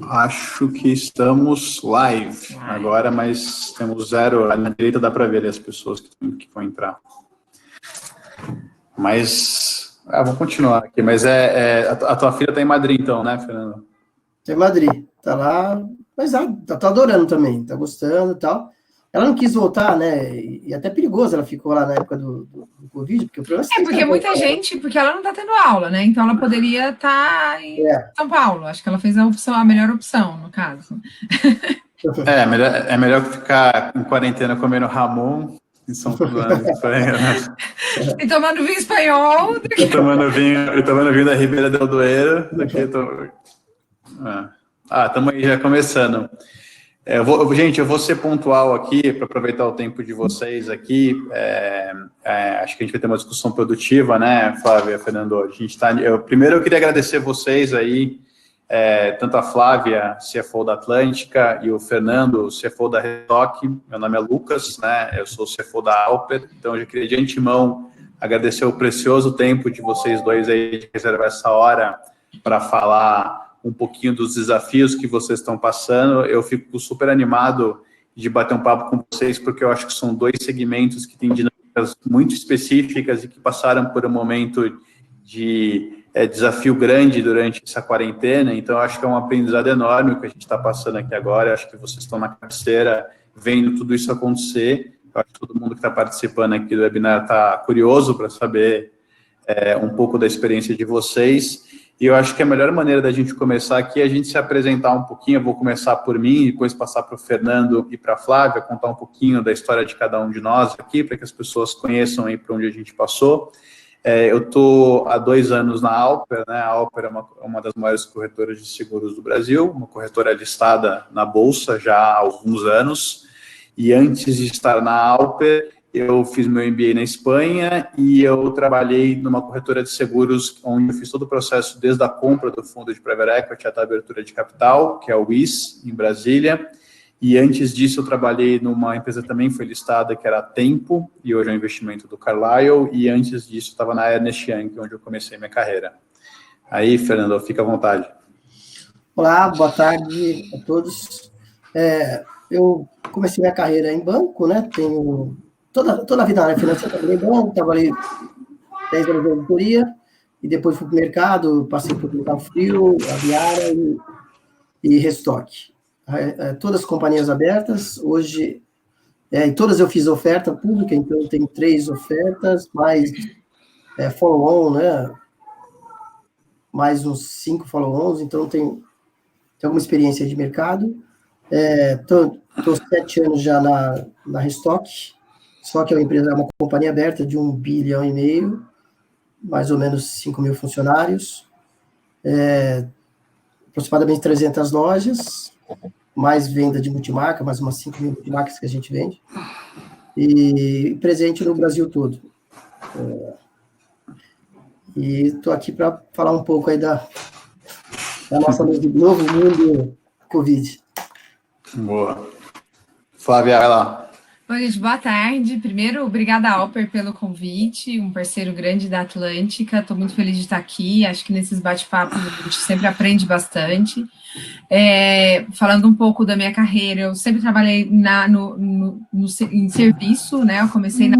Acho que estamos live agora, mas temos 0. Na direita dá para ver as pessoas que vão entrar. Mas, vamos continuar aqui. Mas a tua filha está em Madrid, então, né, Fernando? Está em Madrid, está lá, mas ela tá adorando também, está gostando e tal. Ela não quis voltar, né? E até perigoso, ela ficou lá na época do Covid, porque o problema porque muita gente, porque ela não está tendo aula, né? Então ela poderia estar em São Paulo. Acho que ela fez a melhor opção, no caso. É melhor ficar em quarentena comendo Ramon em São Paulo, Espanha, né? E tomando vinho espanhol. E tomando vinho da Ribeira del Duero. Estamos aí já começando. Gente, eu vou ser pontual aqui, para aproveitar o tempo de vocês aqui. Acho que a gente vai ter uma discussão produtiva, né, Flávia, Fernando? Primeiro, eu queria agradecer vocês aí, tanto a Flávia, CFO da Atlântica, e o Fernando, CFO da Restock. Meu nome é Lucas, né? Eu sou o CFO da Alper, então eu já queria de antemão agradecer o precioso tempo de vocês dois aí, de reservar essa hora para falar um pouquinho dos desafios que vocês estão passando. Eu fico super animado de bater um papo com vocês, porque eu acho que são 2 segmentos que têm dinâmicas muito específicas e que passaram por um momento de desafio grande durante essa quarentena. Então, eu acho que é um aprendizado enorme o que a gente está passando aqui agora. Eu acho que vocês estão na cabeceira vendo tudo isso acontecer. Eu acho que todo mundo que está participando aqui do webinar está curioso para saber um pouco da experiência de vocês. E eu acho que a melhor maneira da gente começar aqui é a gente se apresentar um pouquinho. Eu vou começar por mim, depois passar para o Fernando e para a Flávia, contar um pouquinho da história de cada um de nós aqui, para que as pessoas conheçam aí para onde a gente passou. Eu estou há 2 anos na Alper, né? A Alper é uma das maiores corretoras de seguros do Brasil, uma corretora listada na Bolsa já há alguns anos. E antes de estar na Alper, eu fiz meu MBA na Espanha e eu trabalhei numa corretora de seguros, onde eu fiz todo o processo desde a compra do fundo de Private Equity até a abertura de capital, que é o WIS, em Brasília. E antes disso eu trabalhei numa empresa que também foi listada, que era a Tempo, e hoje é um investimento do Carlyle. E antes disso eu estava na Ernst Young, onde eu comecei minha carreira. Aí, Fernando, fica à vontade. Olá, boa tarde a todos. Eu comecei minha carreira em banco, né? Tenho toda a vida na área financeira, trabalhei em banco, trabalhei 10 anos de auditoria, e depois fui para o mercado, passei por Metal Frio, Aviara e Restock. Todas as companhias abertas, hoje, e todas eu fiz oferta pública, então eu tenho 3 ofertas, mais follow-on, né? Mais uns 5 follow-ons, então tenho alguma experiência de mercado. Estou 7 anos já na Restock. Só que é uma companhia aberta de 1,5 bilhão, mais ou menos 5 mil funcionários, aproximadamente 300 lojas, mais venda de multimarca, mais umas 5 mil multimarcas que a gente vende, e presente no Brasil todo. E estou aqui para falar um pouco aí da nossa novo mundo Covid. Boa. Flávia, vai lá. Bom, gente, boa tarde. Primeiro, obrigada, Alper, pelo convite, um parceiro grande da Atlântica. Estou muito feliz de estar aqui. Acho que nesses bate-papos a gente sempre aprende bastante. Falando um pouco da minha carreira, eu sempre trabalhei em serviço, né? Eu comecei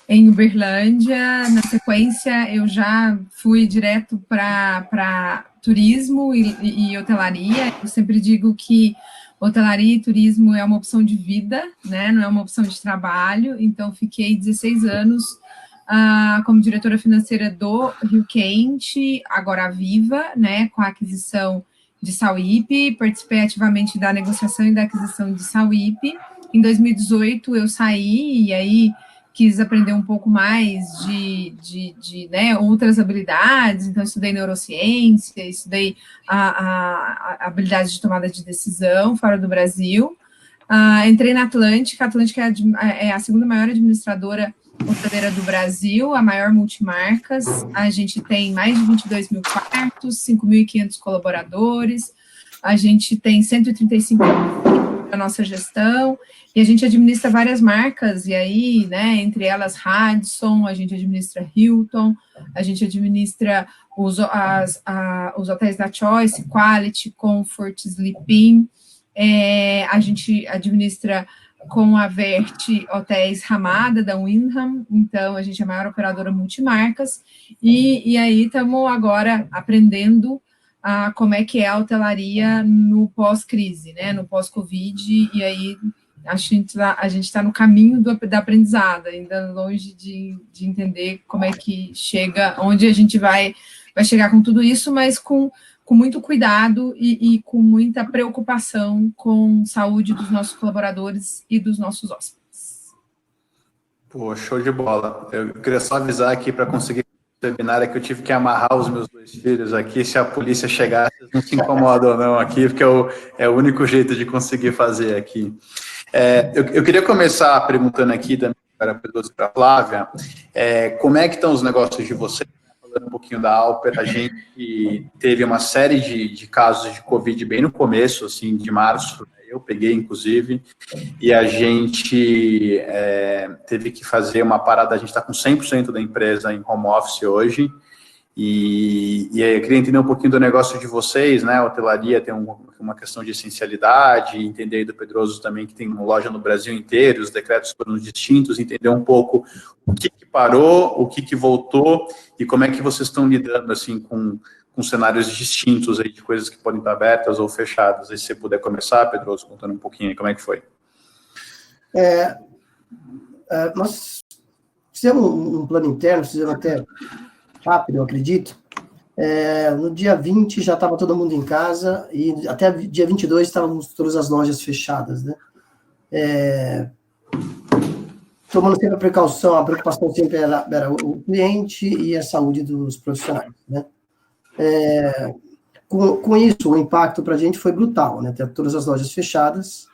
em Uberlândia. Na sequência, eu já fui direto para turismo e hotelaria. Eu sempre digo que hotelaria e turismo é uma opção de vida, né? Não é uma opção de trabalho. Então, fiquei 16 anos como diretora financeira do Rio Quente, agora a Viva, né? Com a aquisição de Sauípe. Participei ativamente da negociação e da aquisição de Sauípe. Em 2018, eu saí e aí quis aprender um pouco mais de outras habilidades, então estudei neurociência, estudei a habilidade de tomada de decisão fora do Brasil. Entrei na Atlântica. A Atlântica é a segunda maior administradora hoteleira do Brasil, a maior multimarcas. A gente tem mais de 22 mil quartos, 5.500 colaboradores, a gente tem 135 a nossa gestão, e a gente administra várias marcas, e aí, né, entre elas Radisson, a gente administra Hilton, a gente administra os hotéis da Choice, Quality, Comfort, Sleep In, a gente administra com a Vert Hotéis Ramada, da Wyndham, então a gente é a maior operadora multimarcas, e aí estamos agora aprendendo como é que é a hotelaria no pós-crise, né, no pós-Covid, e aí a gente está no caminho da aprendizado, ainda longe de entender como é que chega, onde a gente vai chegar com tudo isso, mas com muito cuidado e com muita preocupação com a saúde dos nossos colaboradores e dos nossos hóspedes. Pô, show de bola. Eu queria só avisar aqui para conseguir o webinar que eu tive que amarrar os meus 2 filhos aqui. Se a polícia chegar, vocês não se incomodam não aqui, porque é o único jeito de conseguir fazer aqui. Eu queria começar perguntando aqui também para a Flávia, como é que estão os negócios de vocês? Falando um pouquinho da Alper, a gente teve uma série de casos de Covid bem no começo, assim, de março, eu peguei, inclusive, e a gente teve que fazer uma parada, a gente está com 100% da empresa em home office hoje, e aí eu queria entender um pouquinho do negócio de vocês, né, a hotelaria tem uma questão de essencialidade, entender aí do Pedroso também que tem uma loja no Brasil inteiro, os decretos foram distintos, entender um pouco o que parou, o que voltou, e como é que vocês estão lidando, assim, com cenários distintos aí, de coisas que podem estar abertas ou fechadas. Aí se você puder começar, Pedroso, contando um pouquinho aí como é que foi. Nós fizemos um plano interno, fizemos até rápido, eu acredito. No dia 20 já estava todo mundo em casa, e até dia 22 estávamos todas as lojas fechadas, né? Tomando sempre a precaução, a preocupação sempre era o cliente e a saúde dos profissionais, né? Com isso, o impacto para a gente foi brutal, né? Ter todas as lojas fechadas.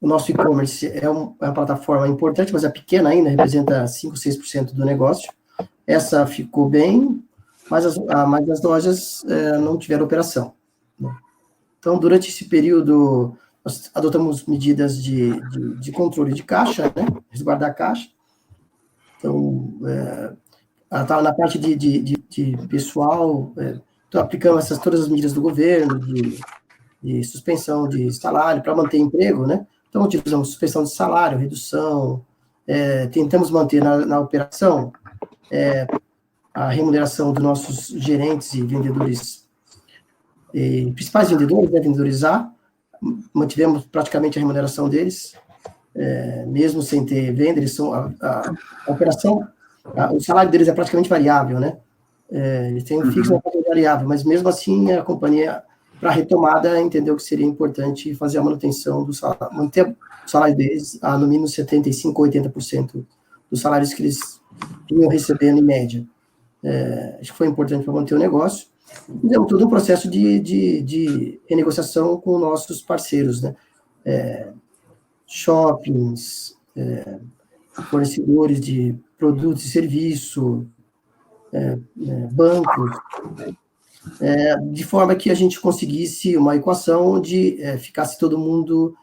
O nosso e-commerce é uma plataforma importante, mas é pequena ainda, representa 5%, 6% do negócio. Essa ficou bem, mas as lojas não tiveram operação, né? Então, durante esse período, nós adotamos medidas de controle de caixa, né? Resguardar a caixa. Então, estava na parte de pessoal, então aplicamos todas as medidas do governo, de suspensão de salário para manter emprego, né? Então, utilizamos suspensão de salário, redução, tentamos manter na operação a remuneração dos nossos gerentes e vendedores, principais vendedores, né, vendedores A, mantivemos praticamente a remuneração deles, mesmo sem ter venda, eles são a operação, o salário deles é praticamente variável, né? Eles têm um fixo, uma variável, mas mesmo assim a companhia, para a retomada, entendeu que seria importante fazer a manutenção do salário, manter o salário deles a no mínimo 75% ou 80% dos salários que eles vinham recebendo em média. Acho que foi importante para manter o negócio. Deu todo um processo de renegociação com nossos parceiros, né? Shoppings, fornecedores de produtos e serviço, bancos, de forma que a gente conseguisse uma equação onde ficasse todo mundo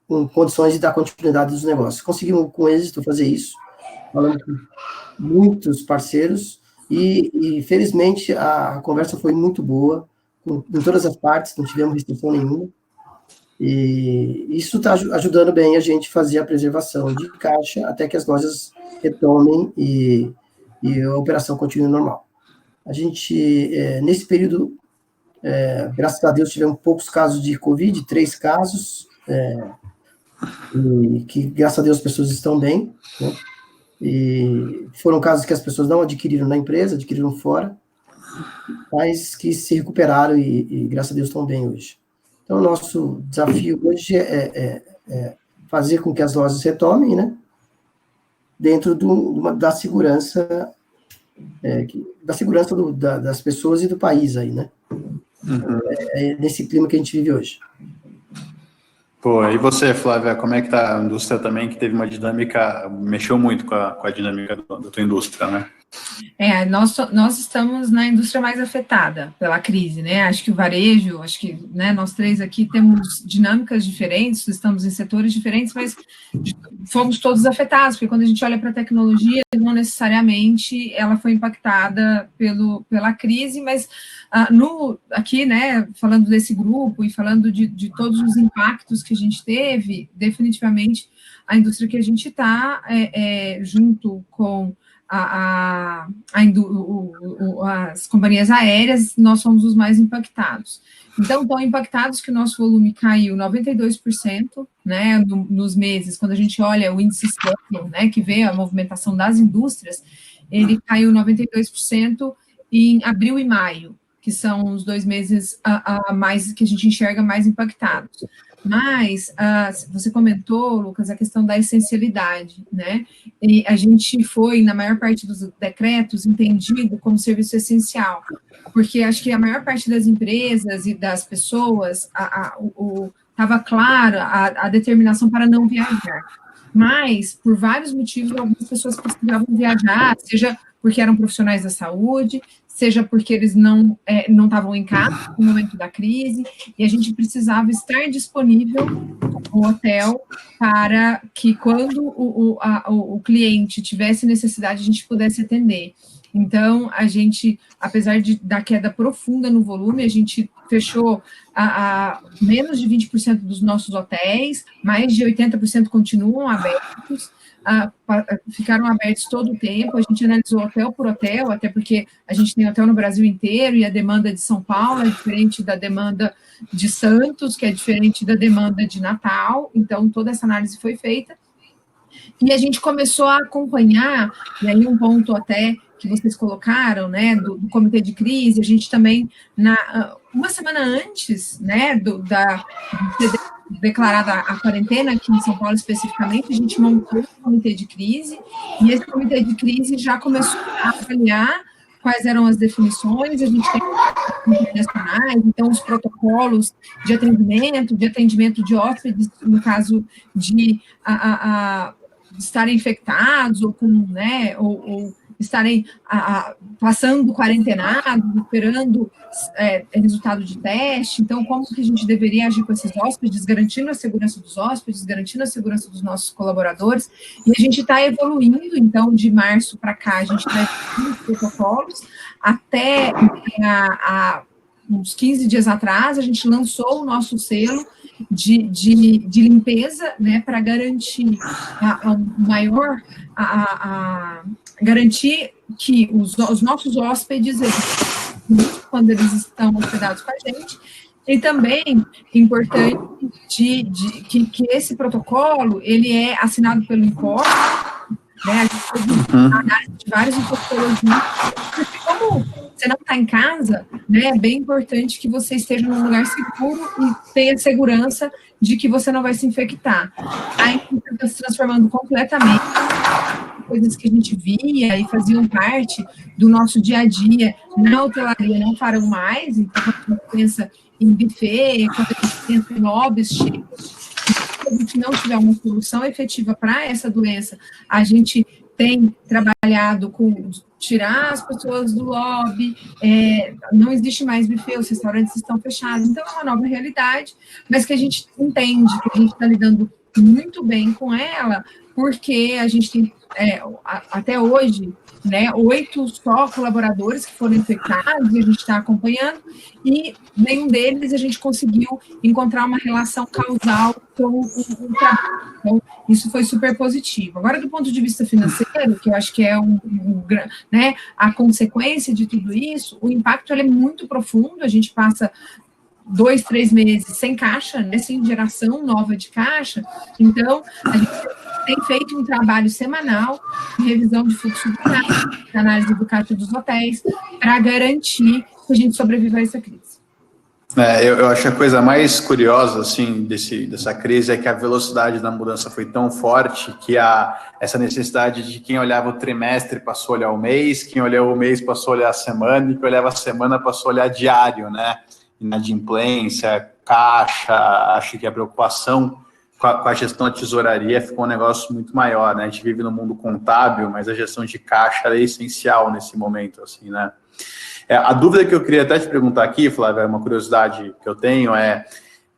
com condições de dar continuidade dos negócios. Conseguimos com êxito fazer isso, falando com muitos parceiros, e felizmente a conversa foi muito boa, em todas as partes, não tivemos restrição nenhuma, e isso está ajudando bem a gente fazer a preservação de caixa até que as lojas retomem e a operação continue normal. A gente, nesse período, graças a Deus, tivemos poucos casos de Covid, 3 casos, e que, graças a Deus, as pessoas estão bem, né? E foram casos que as pessoas não adquiriram na empresa, adquiriram fora, mas que se recuperaram e graças a Deus, estão bem hoje. Então, o nosso desafio hoje é fazer com que as lojas retomem, né? Dentro da segurança, das pessoas e do país aí, né? Nesse clima que a gente vive hoje. Pô, e você, Flávia, como é que tá a indústria também, que teve uma dinâmica, mexeu muito com a dinâmica da tua indústria, né? Nós estamos na indústria mais afetada pela crise, né? Acho que o varejo, né, nós três aqui temos dinâmicas diferentes, estamos em setores diferentes, mas fomos todos afetados, porque quando a gente olha para a tecnologia, não necessariamente ela foi impactada pela crise, mas aqui, né, falando desse grupo e falando de todos os impactos que a gente teve, definitivamente a indústria que a gente está, junto com as companhias aéreas, nós somos os mais impactados. Então, tão impactados que o nosso volume caiu 92%, né, nos meses, quando a gente olha o índice Scuffle, né, que vê a movimentação das indústrias, ele caiu 92% em abril e maio, que são os 2 meses a mais que a gente enxerga mais impactados. Mas, você comentou, Lucas, a questão da essencialidade, né? E a gente foi, na maior parte dos decretos, entendido como serviço essencial, porque acho que a maior parte das empresas e das pessoas estava clara a determinação para não viajar. Mas, por vários motivos, algumas pessoas precisavam viajar, seja porque eram profissionais da saúde, seja porque eles não estavam em casa no momento da crise, e a gente precisava estar disponível no hotel para que, quando o cliente tivesse necessidade, a gente pudesse atender. Então, a gente, apesar da queda profunda no volume, a gente fechou menos de 20% dos nossos hotéis, mais de 80% continuam abertos, ficaram abertos todo o tempo. A gente analisou hotel por hotel, até porque a gente tem hotel no Brasil inteiro e a demanda de São Paulo é diferente da demanda de Santos, que é diferente da demanda de Natal, então toda essa análise foi feita. E a gente começou a acompanhar, e aí um ponto até que vocês colocaram, né, do comitê de crise, a gente também, uma semana antes, né, de declarada a quarentena, aqui em São Paulo especificamente, a gente montou um comitê de crise, e esse comitê de crise já começou a avaliar quais eram as definições, a gente tem internacionais, então os protocolos de atendimento de hóspedes, no caso de estarem infectados, ou com, né, ou estarem passando quarentenados, esperando resultado de teste. Então, como que a gente deveria agir com esses hóspedes, garantindo a segurança dos hóspedes, garantindo a segurança dos nossos colaboradores, e a gente está evoluindo, então, de março para cá, a gente está evoluindo os protocolos, até uns 15 dias atrás, a gente lançou o nosso selo de limpeza, né, para garantir garantir que os nossos hóspedes, quando eles estão hospedados com a gente, e também importante que esse protocolo, ele é assinado pelo INCOR, né, a gente fez análise de várias metodologias, porque como você não está em casa, né, é bem importante que você esteja num lugar seguro e tenha segurança de que você não vai se infectar. A indústria está se transformando completamente, coisas que a gente via e faziam parte do nosso dia a dia na hotelaria não farão mais. Então, quando a gente pensa em buffet, quando a gente pensa em lobbies cheios, se a gente não tiver uma solução efetiva para essa doença, a gente tem trabalhado com tirar as pessoas do lobby, não existe mais buffet, os restaurantes estão fechados, então é uma nova realidade, mas que a gente entende que a gente está lidando muito bem com ela, porque a gente tem, até hoje, né, 8 só colaboradores que foram infectados, e a gente está acompanhando, e nenhum deles a gente conseguiu encontrar uma relação causal com o trabalho. Então, isso foi super positivo. Agora, do ponto de vista financeiro, que eu acho que é né, a consequência de tudo isso, o impacto ele é muito profundo, a gente passa 2, 3 meses sem caixa, né, sem geração nova de caixa, então a gente tem feito um trabalho semanal de revisão de fluxo de caixa, de análise do caixa dos hotéis, para garantir que a gente sobreviva a essa crise. Eu acho que a coisa mais curiosa, assim, dessa crise é que a velocidade da mudança foi tão forte que essa necessidade de quem olhava o trimestre passou a olhar o mês, quem olhava o mês passou a olhar a semana, e quem olhava a semana passou a olhar diário, né? Inadimplência, caixa, acho que a preocupação com a gestão da tesouraria ficou um negócio muito maior, né? A gente vive no mundo contábil, mas a gestão de caixa é essencial nesse momento, assim, né? A dúvida que eu queria até te perguntar aqui, Flávia, uma curiosidade que eu tenho é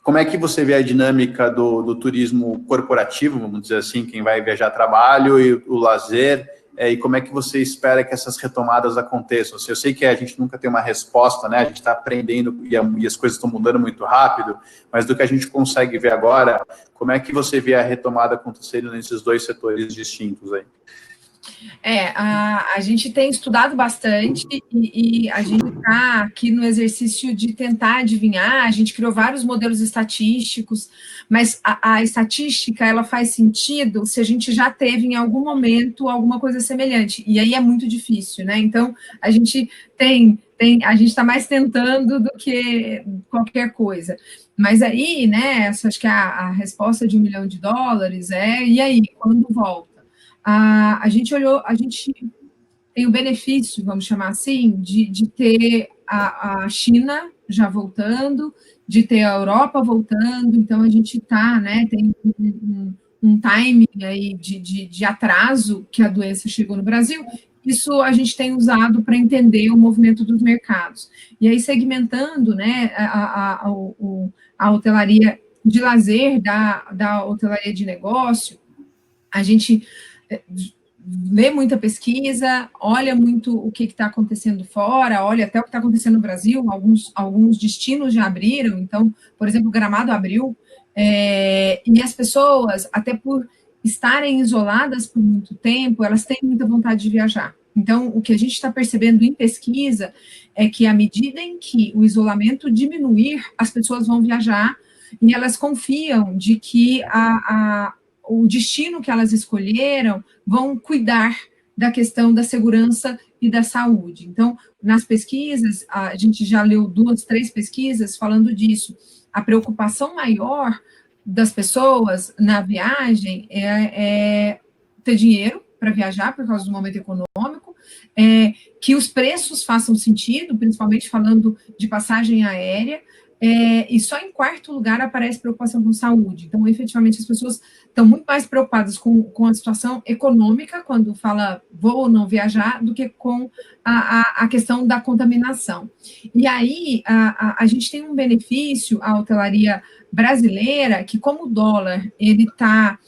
como é que você vê a dinâmica do turismo corporativo, vamos dizer assim, quem vai viajar a trabalho e o lazer, e como é que você espera que essas retomadas aconteçam? Eu sei que a gente nunca tem uma resposta, né? A gente está aprendendo e as coisas estão mudando muito rápido, mas do que a gente consegue ver agora, como é que você vê a retomada acontecendo nesses dois setores distintos aí? A gente tem estudado bastante e a gente está aqui no exercício de tentar adivinhar, a gente criou vários modelos estatísticos, mas a estatística, ela faz sentido se a gente já teve em algum momento alguma coisa semelhante, e aí é muito difícil, né? Então, a gente a gente está mais tentando do que qualquer coisa. Mas aí, né, acho que a resposta de $1 milhão e aí, quando volta? A gente tem o benefício, vamos chamar assim, de ter a China já voltando, de ter a Europa voltando, então a gente está, né, tem um timing aí de atraso que a doença chegou no Brasil. Isso a gente tem usado para entender o movimento dos mercados. E aí, segmentando, né, a hotelaria de lazer da hotelaria de negócio, a gente lê muita pesquisa, olha muito o que está acontecendo fora, olha até o que está acontecendo no Brasil, alguns destinos já abriram, então, por exemplo, Gramado abriu, e as pessoas, até por estarem isoladas por muito tempo, elas têm muita vontade de viajar. Então, o que a gente está percebendo em pesquisa é que, à medida em que o isolamento diminuir, as pessoas vão viajar e elas confiam de que o destino que elas escolheram vão cuidar da questão da segurança e da saúde. Então, nas pesquisas, a gente já leu 2, 3 pesquisas falando disso. A preocupação maior das pessoas na viagem é ter dinheiro para viajar por causa do momento econômico, que os preços façam sentido, principalmente falando de passagem aérea, e só em quarto lugar aparece preocupação com saúde. Então, efetivamente, as pessoas estão muito mais preocupadas com a situação econômica, quando fala vou ou não viajar, do que com a questão da contaminação. E aí, a gente tem um benefício, a hotelaria brasileira, que como o dólar, ele está,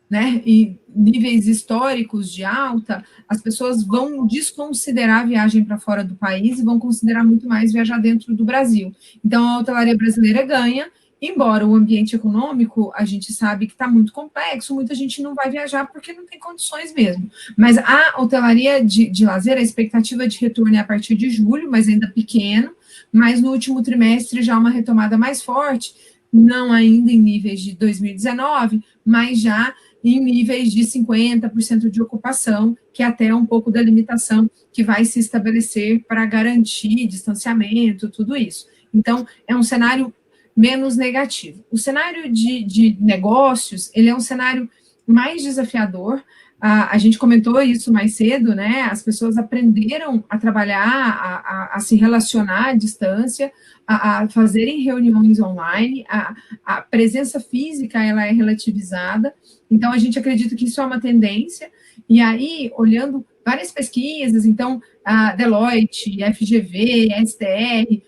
né, em níveis históricos de alta, as pessoas vão desconsiderar a viagem para fora do país e vão considerar muito mais viajar dentro do Brasil. Então, a hotelaria brasileira ganha, embora o ambiente econômico, a gente sabe que está muito complexo, muita gente não vai viajar porque não tem condições mesmo. Mas a hotelaria de lazer, a expectativa de retorno é a partir de julho, mas ainda pequeno, mas no último trimestre já uma retomada mais forte, não ainda em níveis de 2019, mas já em níveis de 50% de ocupação, que é até um pouco da limitação que vai se estabelecer para garantir distanciamento, tudo isso. Então, é um cenário menos negativo. O cenário de negócios, ele é um cenário mais desafiador. A gente comentou isso mais cedo, né? As pessoas aprenderam a trabalhar, a se relacionar à distância, a fazerem reuniões online, a presença física, ela é relativizada. Então, a gente acredita que isso é uma tendência, e aí, olhando várias pesquisas, então, a Deloitte, FGV, STR,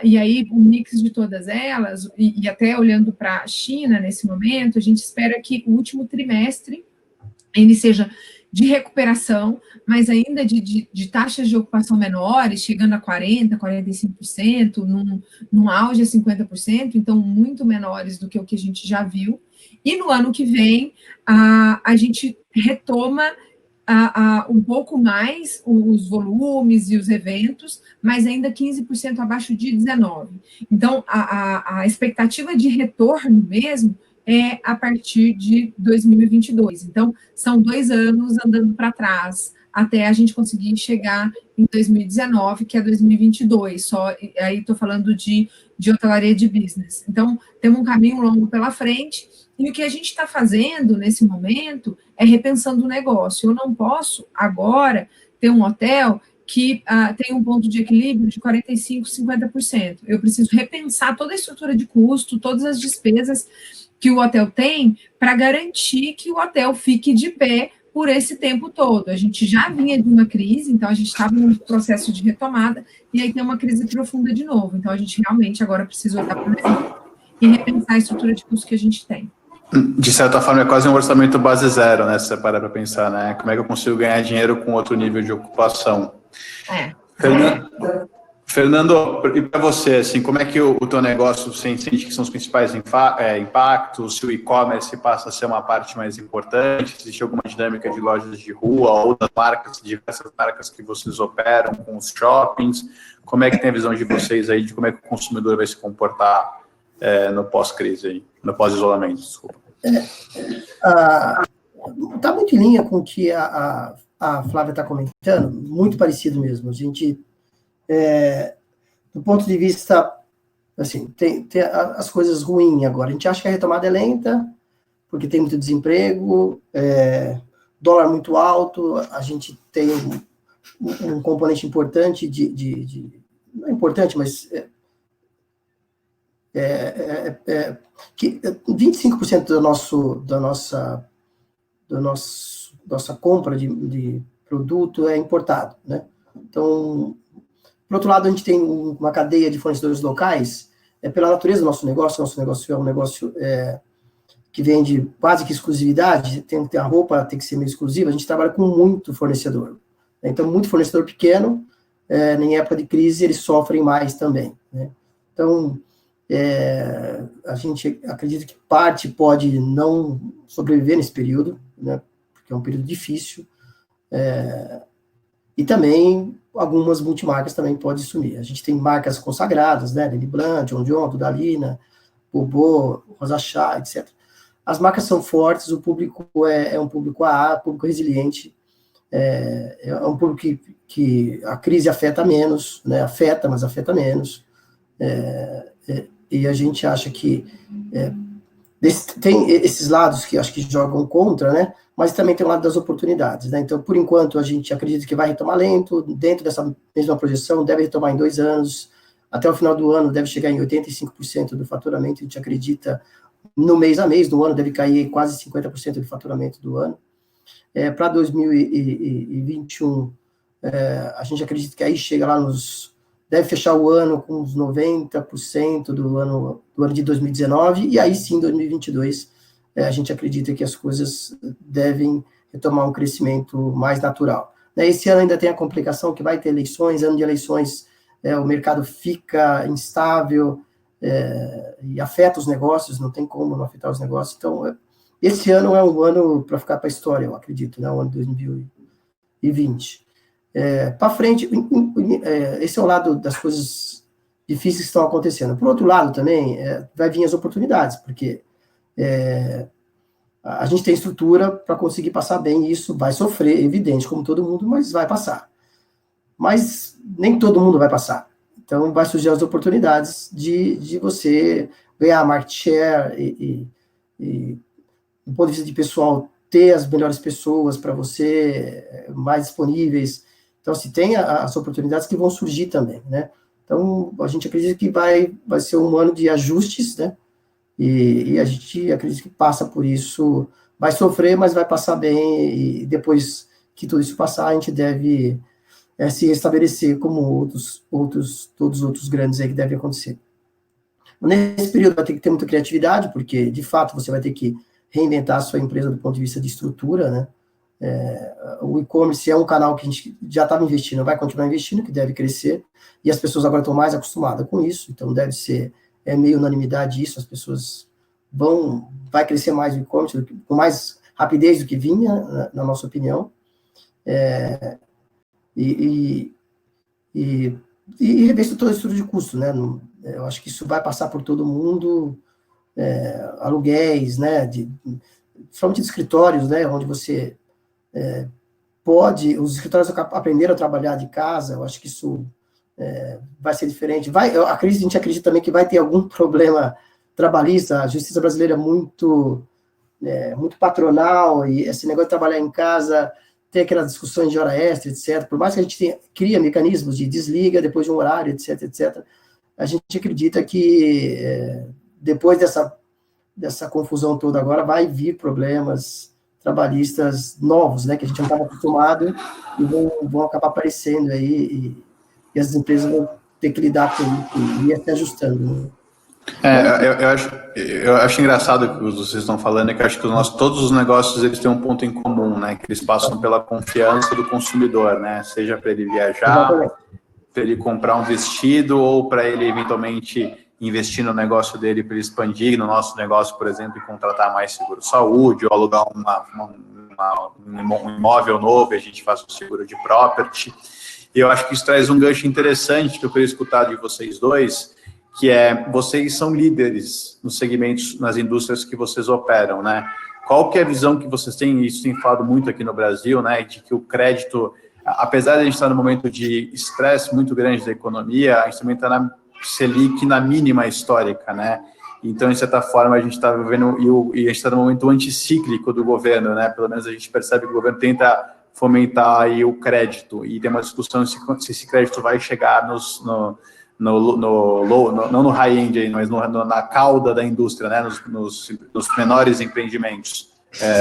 e aí o mix de todas elas, e até olhando para a China nesse momento, a gente espera que o último trimestre ele seja de recuperação, mas ainda de taxas de ocupação menores, chegando a 40%, 45%, num auge a 50%, então muito menores do que o que a gente já viu. E no ano que vem, a gente retoma um pouco mais os volumes e os eventos, mas ainda 15% abaixo de 19%. Então, a expectativa de retorno mesmo é a partir de 2022. Então, são 2 anos andando para trás, até a gente conseguir chegar em 2019, que é 2022, só, aí estou falando de hotelaria de business. Então, temos um caminho longo pela frente, e o que a gente está fazendo nesse momento é repensando o negócio. Eu não posso, agora, ter um hotel que tem um ponto de equilíbrio de 45%, 50%. Eu preciso repensar toda a estrutura de custo, todas as despesas, que o hotel tem para garantir que o hotel fique de pé por esse tempo todo. A gente já vinha de uma crise, então a gente estava num processo de retomada, e aí tem uma crise profunda de novo. Então a gente realmente agora precisa olhar para isso e repensar a estrutura de custo que a gente tem. De certa forma, é quase um orçamento base zero, né? Se você parar para pensar, né? Como é que eu consigo ganhar dinheiro com outro nível de ocupação? Fernando, e para você, assim, como é que o teu negócio sente que são os principais impactos? Se o e-commerce passa a ser uma parte mais importante? Se existe alguma dinâmica de lojas de rua ou das marcas, diversas marcas que vocês operam com os shoppings? Como é que tem a visão de vocês aí de como é que o consumidor vai se comportar no pós-crise, aí, no pós-isolamento, desculpa? Está muito em linha com o que a Flávia está comentando, muito parecido mesmo. A gente, do ponto de vista, assim, tem as coisas ruins agora. A gente acha que a retomada é lenta, porque tem muito desemprego, dólar muito alto, a gente tem um componente importante não é importante, mas que 25% da nossa compra de produto é importado, né? Então, por outro lado, a gente tem uma cadeia de fornecedores locais, pela natureza do nosso negócio é um negócio que vende quase que exclusividade, tem que ter a roupa, tem que ser meio exclusiva, a gente trabalha com muito fornecedor. Então, muito fornecedor pequeno, em época de crise, eles sofrem mais também, né? Então, a gente acredita que parte pode não sobreviver nesse período, né, porque é um período difícil, e também algumas multimarcas também podem sumir. A gente tem marcas consagradas, né, Lily Blanc, John John, Dudalina, Bobô, Rosa Chá, etc. As marcas são fortes, o público é um público público resiliente, é um público que a crise afeta menos, né, mas afeta menos, e a gente acha que tem esses lados que acho que jogam contra, né? Mas também tem o lado das oportunidades, né? Então, por enquanto, a gente acredita que vai retomar lento, dentro dessa mesma projeção, deve retomar em 2 anos, até o final do ano deve chegar em 85% do faturamento, a gente acredita, no mês a mês do ano, deve cair quase 50% do faturamento do ano. Para 2021, a gente acredita que aí chega lá deve fechar o ano com uns 90% do ano de 2019, e aí sim, 2022, a gente acredita que as coisas devem retomar um crescimento mais natural. Esse ano ainda tem a complicação que vai ter eleições, ano de eleições, o mercado fica instável, e afeta os negócios, não tem como não afetar os negócios. Então, esse ano é um ano para ficar para a história, eu acredito, né, o ano de 2020. Para frente, esse é o lado das coisas difíceis que estão acontecendo. Por outro lado, também, vai vir as oportunidades, porque a gente tem estrutura para conseguir passar bem, e isso vai sofrer, evidente, como todo mundo, mas vai passar. Mas nem todo mundo vai passar. Então, vai surgir as oportunidades de você ganhar market share e do ponto de vista de pessoal, ter as melhores pessoas para você, mais disponíveis. Então, se tem as oportunidades que vão surgir também, né? Então, a gente acredita que vai ser um ano de ajustes, né? E a gente acredita que passa por isso, vai sofrer, mas vai passar bem, e depois que tudo isso passar, a gente deve se restabelecer como todos os outros grandes aí que devem acontecer. Nesse período vai ter que ter muita criatividade, porque, de fato, você vai ter que reinventar a sua empresa do ponto de vista de estrutura, né? O e-commerce é um canal que a gente já estava investindo, vai continuar investindo, que deve crescer, e as pessoas agora estão mais acostumadas com isso, então deve ser meio unanimidade isso, as pessoas vai crescer mais o e-commerce, com mais rapidez do que vinha, na nossa opinião, e rever toda a estrutura de custo, né? Eu acho que isso vai passar por todo mundo, aluguéis, né? Principalmente de escritórios, né? Onde você os escritórios aprenderam a trabalhar de casa, eu acho que isso vai ser diferente. A gente acredita também que vai ter algum problema trabalhista, a justiça brasileira é muito patronal, e esse negócio de trabalhar em casa, tem aquelas discussões de hora extra, etc. Por mais que a gente cria mecanismos de desliga depois de um horário, etc., etc., a gente acredita que depois dessa dessa confusão toda agora, vai vir problemas trabalhistas novos, né, que a gente não estava acostumado e vão acabar aparecendo aí, e as empresas vão ter que lidar com isso e ir se ajustando, né? Eu acho engraçado o que vocês estão falando, é que eu acho que todos os negócios eles têm um ponto em comum, né? Que eles passam pela confiança do consumidor, né? Seja para ele viajar, para ele comprar um vestido ou para ele eventualmente investir no negócio dele para ele expandir no nosso negócio, por exemplo, e contratar mais seguro-saúde ou alugar um imóvel novo e a gente faz um seguro de property. E eu acho que isso traz um gancho interessante que eu queria escutar de vocês dois, que vocês são líderes nos segmentos, nas indústrias que vocês operam, né? Qual que é a visão que vocês têm, isso tem falado muito aqui no Brasil, né, de que o crédito, apesar de a gente estar num momento de estresse muito grande da economia, a gente também está na Selic na mínima histórica, né? Então, de certa forma, a gente está vivendo, e a gente está num momento anticíclico do governo, né? Pelo menos a gente percebe que o governo tenta fomentar aí o crédito, e tem uma discussão se esse crédito vai chegar não no high-end, mas na cauda da indústria, né, nos menores empreendimentos,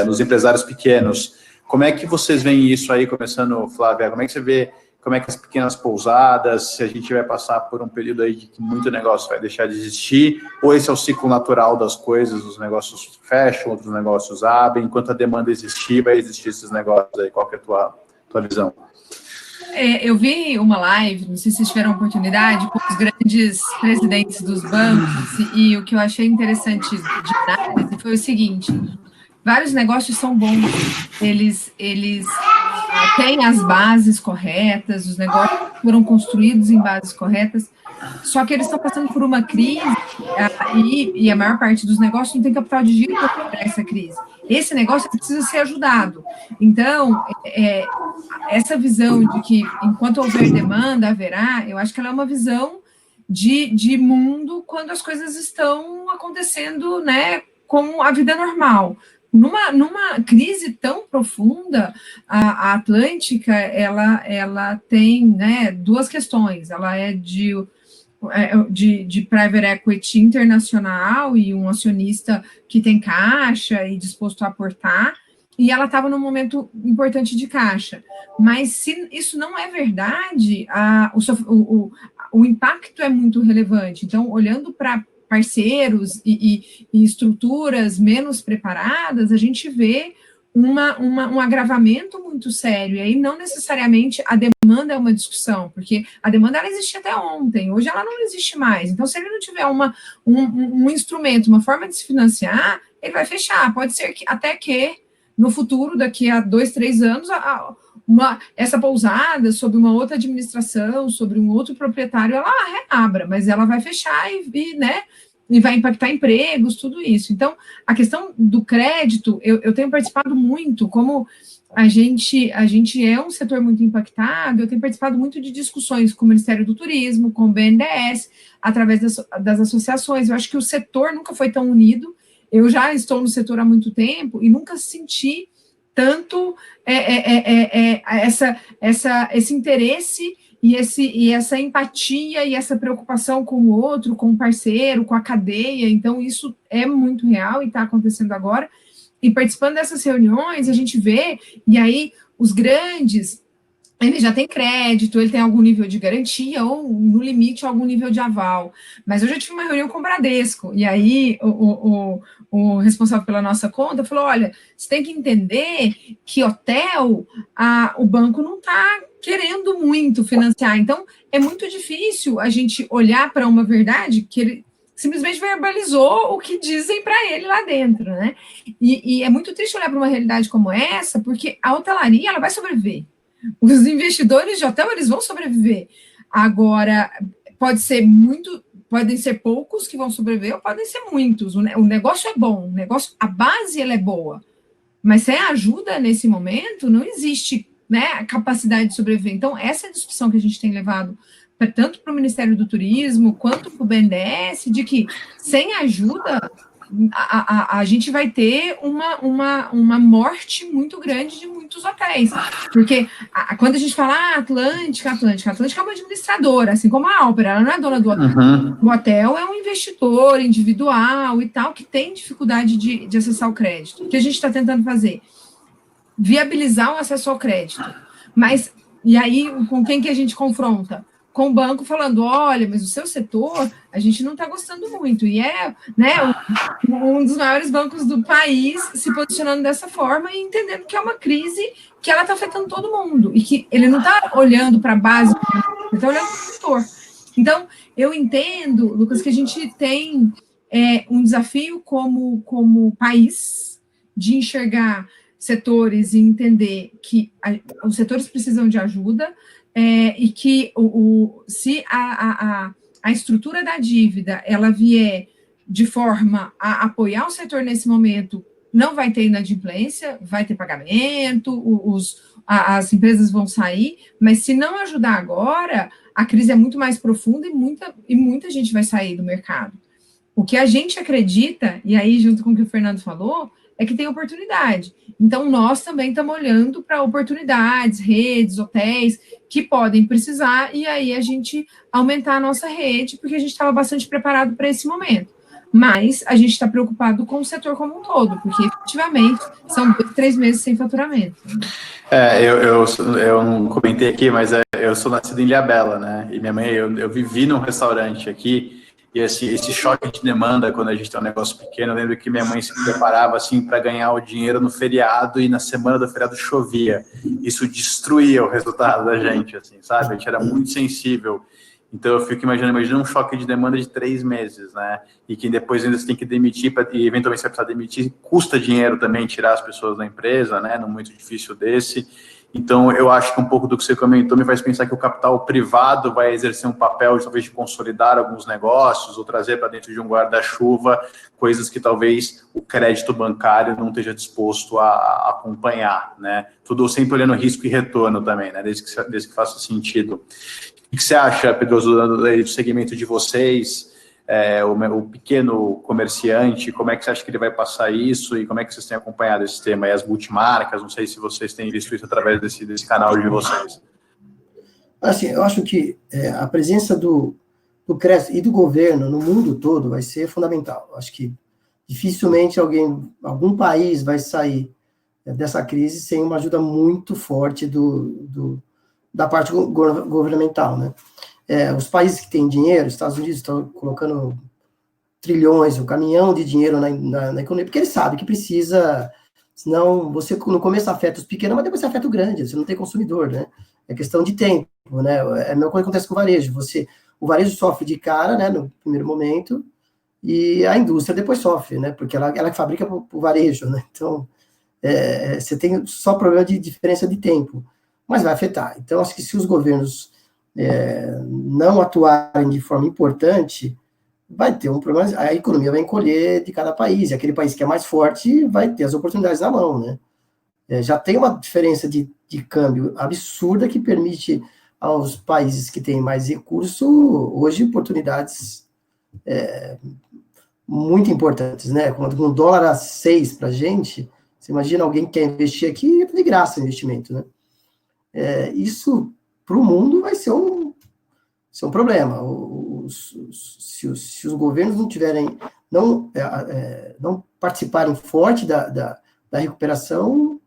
nos empresários pequenos. Como é que vocês veem isso aí, começando, Flávia? Como é que você vê, como é que as pequenas pousadas, se a gente vai passar por um período aí de que muito negócio vai deixar de existir, ou esse é o ciclo natural das coisas, os negócios fecham, outros negócios abrem, enquanto a demanda existir, vai existir esses negócios aí? Qual que é a tua visão? Eu vi uma live, não sei se vocês tiveram oportunidade, com os grandes presidentes dos bancos, e o que eu achei interessante de análise foi o seguinte: vários negócios são bons, eles têm as bases corretas, os negócios foram construídos em bases corretas, só que eles estão passando por uma crise, e a maior parte dos negócios não tem capital de giro para quebrar essa crise. Esse negócio precisa ser ajudado. Então, essa visão de que enquanto houver demanda, haverá, eu acho que ela é uma visão de mundo quando as coisas estão acontecendo, né, como a vida normal. Numa crise tão profunda, a Atlântica, ela tem, né, duas questões. Ela é de private equity internacional e um acionista que tem caixa e disposto a aportar, e ela estava num momento importante de caixa. Mas se isso não é verdade, o impacto é muito relevante. Então, olhando para parceiros e estruturas menos preparadas, a gente vê um agravamento muito sério, e aí não necessariamente a demanda é uma discussão, porque a demanda ela existia até ontem, hoje ela não existe mais. Então, se ele não tiver um instrumento, uma forma de se financiar, ele vai fechar. Pode ser que até que no futuro, daqui a 2, 3 anos, essa pousada, sob uma outra administração, sobre um outro proprietário, ela reabra, mas ela vai fechar e vai impactar empregos, tudo isso. Então, a questão do crédito, eu tenho participado muito, como a gente é um setor muito impactado, eu tenho participado muito de discussões com o Ministério do Turismo, com o BNDES, através das associações. Eu acho que o setor nunca foi tão unido. Eu já estou no setor há muito tempo e nunca senti tanto esse interesse e essa empatia e essa preocupação com o outro, com o parceiro, com a cadeia. Então, isso é muito real e está acontecendo agora. E participando dessas reuniões, a gente vê, e aí os grandes, ele já tem crédito, ele tem algum nível de garantia ou, no limite, algum nível de aval. Mas eu já tive uma reunião com o Bradesco, e aí o responsável pela nossa conta falou, olha, você tem que entender que hotel, o banco não está querendo muito financiar. Então, é muito difícil a gente olhar para uma verdade que ele simplesmente verbalizou o que dizem para ele lá dentro, né? E é muito triste olhar para uma realidade como essa, porque a hotelaria, ela vai sobreviver. Os investidores de hotel, eles vão sobreviver. Agora, podem ser poucos que vão sobreviver, ou podem ser muitos. O negócio é bom, a base ela é boa. Mas sem ajuda nesse momento, não existe, né, a capacidade de sobreviver. Então, essa é a discussão que a gente tem levado tanto para o Ministério do Turismo quanto para o BNDES, de que sem ajuda a gente vai ter uma morte muito grande de muitos hotéis. Porque quando a gente fala Atlântica é uma administradora, assim como a Alper, ela não é dona do hotel. Uhum. O hotel é um investidor individual e tal, que tem dificuldade de acessar o crédito. O que a gente está tentando fazer? Viabilizar o acesso ao crédito. Mas, e aí, com quem que a gente confronta? Com o banco falando, olha, mas o seu setor, a gente não está gostando muito. E né, um dos maiores bancos do país se posicionando dessa forma e entendendo que é uma crise que ela está afetando todo mundo. E que ele não está olhando para a base, ele está olhando para o setor. Então, eu entendo, Lucas, que a gente tem um desafio como país de enxergar setores e entender que os setores precisam de ajuda, e que se a estrutura da dívida ela vier de forma a apoiar o setor nesse momento, não vai ter inadimplência, vai ter pagamento, as empresas vão sair, mas se não ajudar agora, a crise é muito mais profunda e muita gente vai sair do mercado. O que a gente acredita, e aí junto com o que o Fernando falou, é que tem oportunidade. Então, nós também estamos olhando para oportunidades, redes, hotéis, que podem precisar, e aí a gente aumentar a nossa rede, porque a gente estava bastante preparado para esse momento. Mas a gente está preocupado com o setor como um todo, porque, efetivamente, são 2-3 meses sem faturamento. Eu não comentei aqui, mas eu sou nascido em Ilhabela, né? E minha mãe, eu vivi num restaurante aqui, e esse choque de demanda, quando a gente tem um negócio pequeno, eu lembro que minha mãe se preparava assim para ganhar o dinheiro no feriado, e na semana do feriado chovia. Isso destruía o resultado da gente, assim, sabe? A gente era muito sensível. Então eu fico imaginando um choque de demanda de 3 meses, né? E que depois ainda você tem que demitir, e eventualmente você vai precisar demitir, custa dinheiro também tirar as pessoas da empresa, né? Num muito difícil desse. Então, eu acho que um pouco do que você comentou me faz pensar que o capital privado vai exercer um papel, talvez, de consolidar alguns negócios ou trazer para dentro de um guarda-chuva coisas que talvez o crédito bancário não esteja disposto a acompanhar, né? Tudo sempre olhando risco e retorno também, né? Desde que faça sentido. O que você acha, Pedroso, do segmento de vocês, o pequeno comerciante, como é que você acha que ele vai passar isso e como é que vocês têm acompanhado esse tema? E as multimarcas, não sei se vocês têm visto isso através desse canal de vocês. Assim, eu acho que a presença do crédito e do governo no mundo todo vai ser fundamental. Eu acho que dificilmente algum país vai sair dessa crise sem uma ajuda muito forte da parte governamental, né? Os países que têm dinheiro, os Estados Unidos estão colocando trilhões, um caminhão de dinheiro na economia, porque eles sabem que precisa, senão você no começo afeta os pequenos, mas depois você afeta o grande, você não tem consumidor, né? É questão de tempo, né? É a mesma coisa que acontece com o varejo, o varejo sofre de cara, né, no primeiro momento, e a indústria depois sofre, né, porque ela que fabrica para o varejo, né? Então, você tem só problema de diferença de tempo, mas vai afetar. Então, acho que se os governos não atuarem de forma importante, vai ter um problema, a economia vai encolher de cada país, e aquele país que é mais forte vai ter as oportunidades na mão, né? Já tem uma diferença de câmbio absurda que permite aos países que têm mais recurso, hoje, oportunidades muito importantes, né? Quando um dólar a 6 para a gente, você imagina alguém que quer investir aqui, é de graça o investimento, né? Isso para o mundo vai ser um problema. Se os governos não participarem forte da recuperação,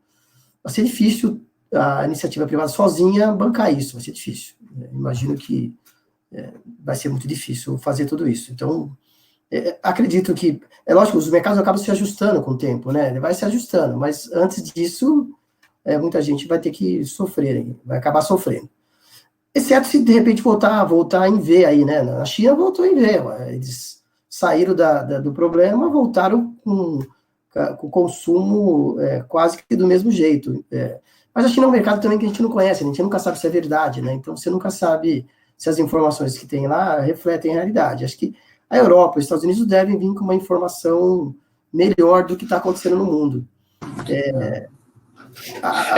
vai ser difícil a iniciativa privada sozinha bancar isso, vai ser difícil. Imagino que vai ser muito difícil fazer tudo isso. Então, acredito que, é lógico, os mercados acabam se ajustando com o tempo, né? Ele vai se ajustando, mas antes disso, muita gente vai ter que sofrer, vai acabar sofrendo. Exceto se de repente voltar em V aí, né? Na China voltou em V, eles saíram do problema, voltaram com o consumo quase que do mesmo jeito. Mas a China é um mercado também que a gente não conhece, a gente nunca sabe se é verdade, né? Então você nunca sabe se as informações que tem lá refletem a realidade. Acho que a Europa, os Estados Unidos devem vir com uma informação melhor do que está acontecendo no mundo.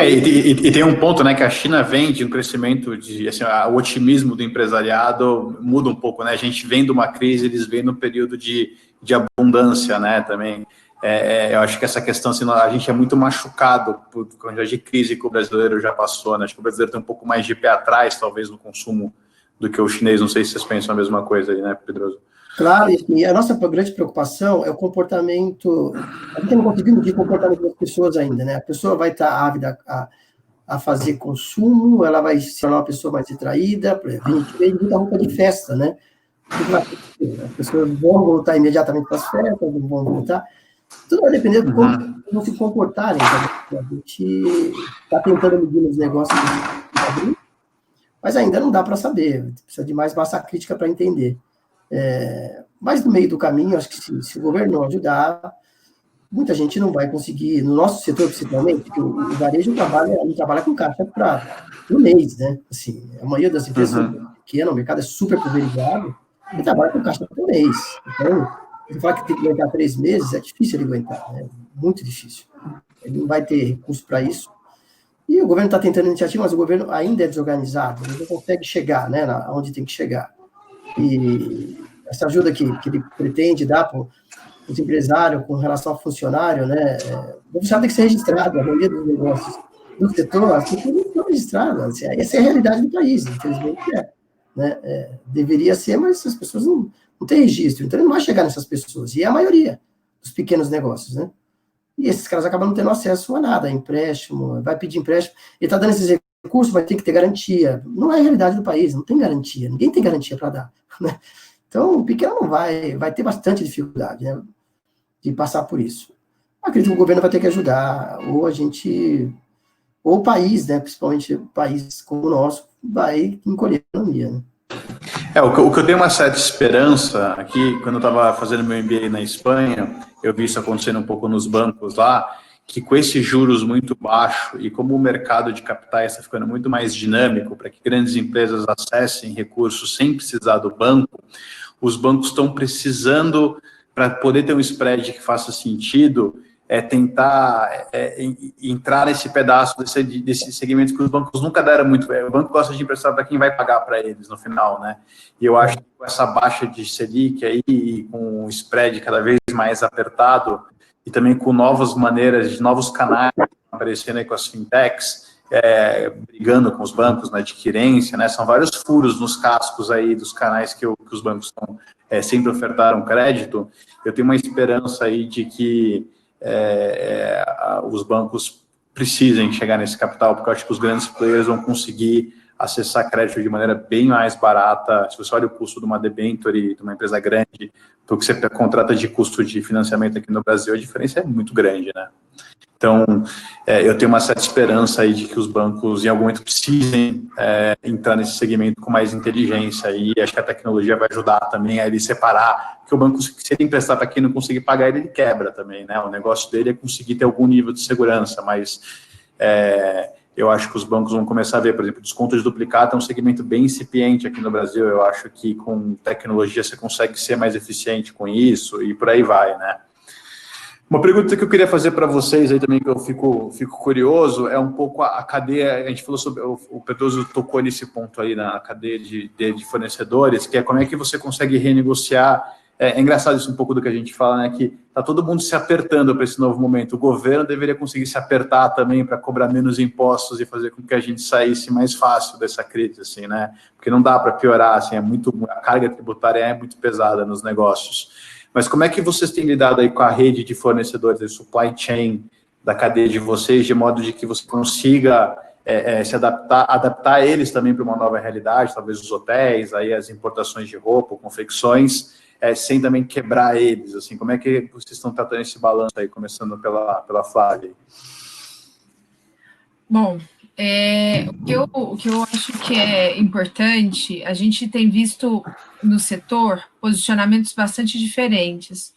E tem um ponto, né, que a China vem de um crescimento assim, o otimismo do empresariado muda um pouco, né? A gente vem de uma crise, eles vêm num período de de abundância, né, também. Eu acho que essa questão, assim, a gente é muito machucado por quantidade de crise que o brasileiro já passou, né? Acho que o brasileiro tem um pouco mais de pé atrás, talvez, no consumo do que o chinês. Não sei se vocês pensam a mesma coisa aí, né, Pedroso? Claro, e a nossa grande preocupação é o comportamento. A gente não conseguiu medir o comportamento das pessoas ainda, né? A pessoa vai estar ávida a fazer consumo, ela vai se tornar uma pessoa mais retraída. Por exemplo, a gente vê muita roupa de festa, né? O que vai acontecer? As pessoas vão voltar imediatamente para as festas, não vão voltar. Tudo vai depender de como vão se comportarem. Então, a gente está tentando medir os negócios, mas ainda não dá para saber. Precisa de mais massa crítica para entender. Mas no meio do caminho, acho que se o governo não ajudar, muita gente não vai conseguir, no nosso setor principalmente, porque o varejo não trabalha com caixa para um mês, né? Assim, a maioria das empresas são pequenas, o mercado é super pulverizado, e trabalha com caixa por mês. Então, você falar que tem que aguentar 3 meses, é difícil de aguentar, né? Muito difícil. Ele não vai ter recurso para isso. E o governo está tentando iniciativa, mas o governo ainda é desorganizado, ele não consegue chegar, né, onde tem que chegar. E essa ajuda que ele pretende dar para os empresários com relação ao funcionário, né, o funcionário tem que ser registrado, a maioria dos negócios do setor, as pessoas não estão registradas. Assim, essa é a realidade do país, infelizmente né, deveria ser, mas as pessoas não têm registro, então ele não vai chegar nessas pessoas, e é a maioria dos pequenos negócios, né? E esses caras acabam não tendo acesso a nada, a empréstimo, vai pedir empréstimo, ele está dando esses recursos, mas tem que ter garantia. Não é a realidade do país, não tem garantia, ninguém tem garantia para dar, né? Então, o pequeno não vai ter bastante dificuldade, né, de passar por isso. Acredito que o governo vai ter que ajudar, ou o país, né, principalmente o país como o nosso, vai encolher a economia, né? O que eu tenho uma certa esperança aqui, quando eu estava fazendo meu MBA na Espanha, eu vi isso acontecendo um pouco nos bancos lá, que com esses juros muito baixos e como o mercado de capitais está ficando muito mais dinâmico para que grandes empresas acessem recursos sem precisar do banco, os bancos estão precisando, para poder ter um spread que faça sentido, tentar entrar nesse pedaço desse segmento que os bancos nunca deram muito. O banco gosta de emprestar para quem vai pagar para eles no final, né? E eu acho que com essa baixa de Selic aí, e com o spread cada vez mais apertado, e também com novas maneiras, de novos canais aparecendo aí com as fintechs, brigando com os bancos na adquirência, né? São vários furos nos cascos aí dos canais que os bancos sempre ofertaram crédito. Eu tenho uma esperança aí de que os bancos precisem chegar nesse capital, porque eu acho que os grandes players vão conseguir acessar crédito de maneira bem mais barata. Se você olha o custo de uma debenture de uma empresa grande, do que você contrata de custo de financiamento aqui no Brasil, a diferença é muito grande, né? Então, eu tenho uma certa esperança aí de que os bancos, em algum momento, precisem entrar nesse segmento com mais inteligência, e acho que a tecnologia vai ajudar também a ele separar, porque o banco, se ele emprestar para quem não conseguir pagar, ele quebra também, né? O negócio dele é conseguir ter algum nível de segurança, mas eu acho que os bancos vão começar a ver, por exemplo, desconto de duplicata é um segmento bem incipiente aqui no Brasil. Eu acho que com tecnologia você consegue ser mais eficiente com isso, e por aí vai, né? Uma pergunta que eu queria fazer para vocês aí também, que eu fico curioso, é um pouco a cadeia. A gente falou sobre, o Pedroso tocou nesse ponto aí na cadeia de fornecedores, que é como é que você consegue renegociar. É engraçado isso um pouco do que a gente fala, né, que está todo mundo se apertando para esse novo momento. O governo deveria conseguir se apertar também para cobrar menos impostos e fazer com que a gente saísse mais fácil dessa crise, assim, né? Porque não dá para piorar, assim, a carga tributária é muito pesada nos negócios. Mas como é que vocês têm lidado aí com a rede de fornecedores, a supply chain da cadeia de vocês, de modo de que você consiga se adaptar eles também para uma nova realidade, talvez os hotéis, aí as importações de roupa, confecções, sem também quebrar eles, assim, como é que vocês estão tratando esse balanço aí, começando pela Flávia? Bom, o que eu acho que é importante, a gente tem visto no setor posicionamentos bastante diferentes.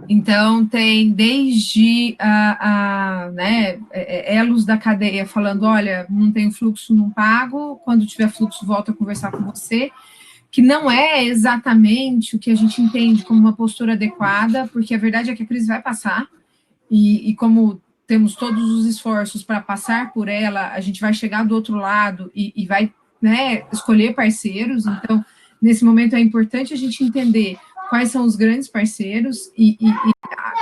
Então, tem desde elos da cadeia falando, olha, não tem fluxo, não pago, quando tiver fluxo, volto a conversar com você, que não é exatamente o que a gente entende como uma postura adequada, porque a verdade é que a crise vai passar, e como temos todos os esforços para passar por ela, a gente vai chegar do outro lado e vai, né, escolher parceiros. Então, nesse momento é importante a gente entender quais são os grandes parceiros, e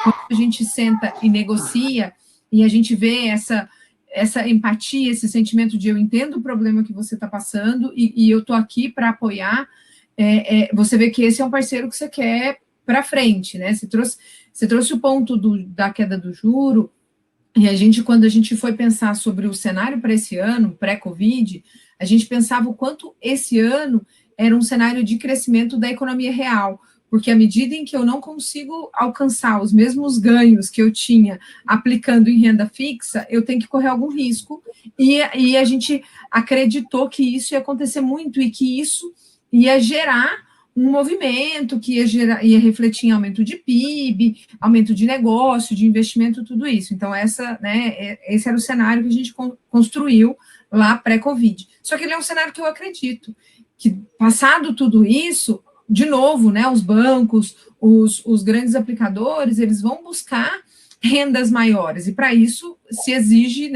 quando a gente senta e negocia, e a gente vê essa empatia, esse sentimento de eu entendo o problema que você está passando, e eu estou aqui para apoiar, você vê que esse é um parceiro que você quer para frente, né? Você trouxe o ponto da queda do juro, e quando a gente foi pensar sobre o cenário para esse ano, pré-Covid, a gente pensava o quanto esse ano era um cenário de crescimento da economia real, porque à medida em que eu não consigo alcançar os mesmos ganhos que eu tinha aplicando em renda fixa, eu tenho que correr algum risco, e a gente acreditou que isso ia acontecer muito, e que isso ia gerar um movimento que ia refletir em aumento de PIB, aumento de negócio, de investimento, tudo isso. Então, esse era o cenário que a gente construiu lá pré-Covid. Só que ele é um cenário que eu acredito, que passado tudo isso, de novo, né, os bancos, os grandes aplicadores, eles vão buscar rendas maiores, e para isso se exige,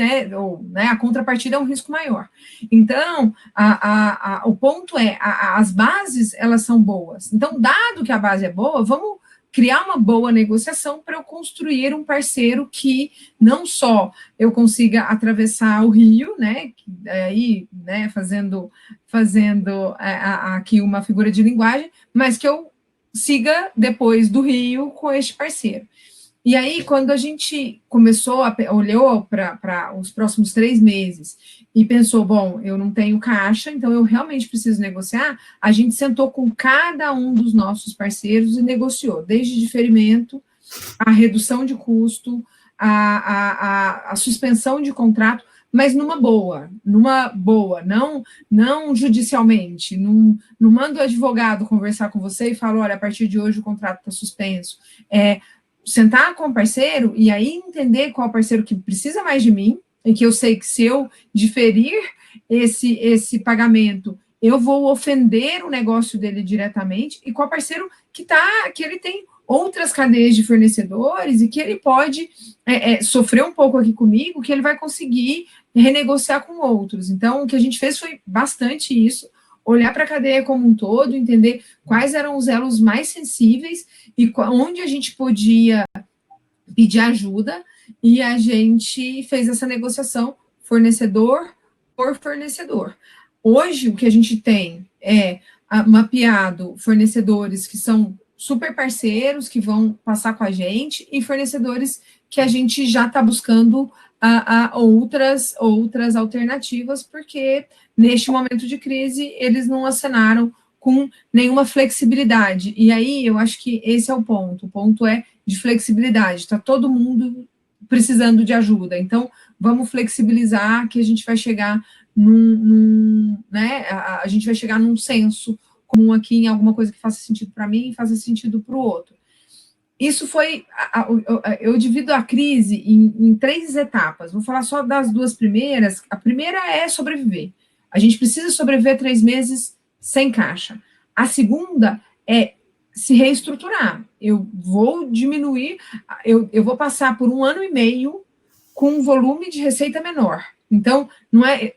a contrapartida é um risco maior. Então, o ponto é, as bases, elas são boas. Então, dado que a base é boa, vamos criar uma boa negociação para eu construir um parceiro que não só eu consiga atravessar o rio, fazendo aqui uma figura de linguagem, mas que eu siga depois do rio com este parceiro. E aí, quando a gente olhou para os próximos 3 meses e pensou, bom, eu não tenho caixa, então eu realmente preciso negociar, a gente sentou com cada um dos nossos parceiros e negociou, desde diferimento, a redução de custo, a suspensão de contrato, mas numa boa, não judicialmente, não manda o advogado conversar com você e fala, olha, a partir de hoje o contrato está suspenso, sentar com o parceiro e aí entender qual parceiro que precisa mais de mim, e que eu sei que se eu diferir esse pagamento, eu vou ofender o negócio dele diretamente, e qual parceiro que ele tem outras cadeias de fornecedores e que ele pode sofrer um pouco aqui comigo, que ele vai conseguir renegociar com outros. Então, o que a gente fez foi bastante isso, olhar para a cadeia como um todo, entender quais eram os elos mais sensíveis e onde a gente podia pedir ajuda, e a gente fez essa negociação fornecedor por fornecedor. Hoje, o que a gente tem é mapeado fornecedores que são super parceiros, que vão passar com a gente, e fornecedores que a gente já está buscando outras alternativas, porque neste momento de crise eles não acenaram com nenhuma flexibilidade. E aí eu acho que esse é o ponto é de flexibilidade, está todo mundo precisando de ajuda, então vamos flexibilizar que a gente vai chegar a gente vai chegar num senso comum aqui, em alguma coisa que faça sentido para mim e faça sentido para o outro. Isso foi, eu divido a crise em 3 etapas, vou falar só das 2 primeiras. A primeira é sobreviver, a gente precisa sobreviver 3 meses sem caixa. A segunda é se reestruturar, eu vou diminuir, eu vou passar por 1 ano e meio com um volume de receita menor. Então,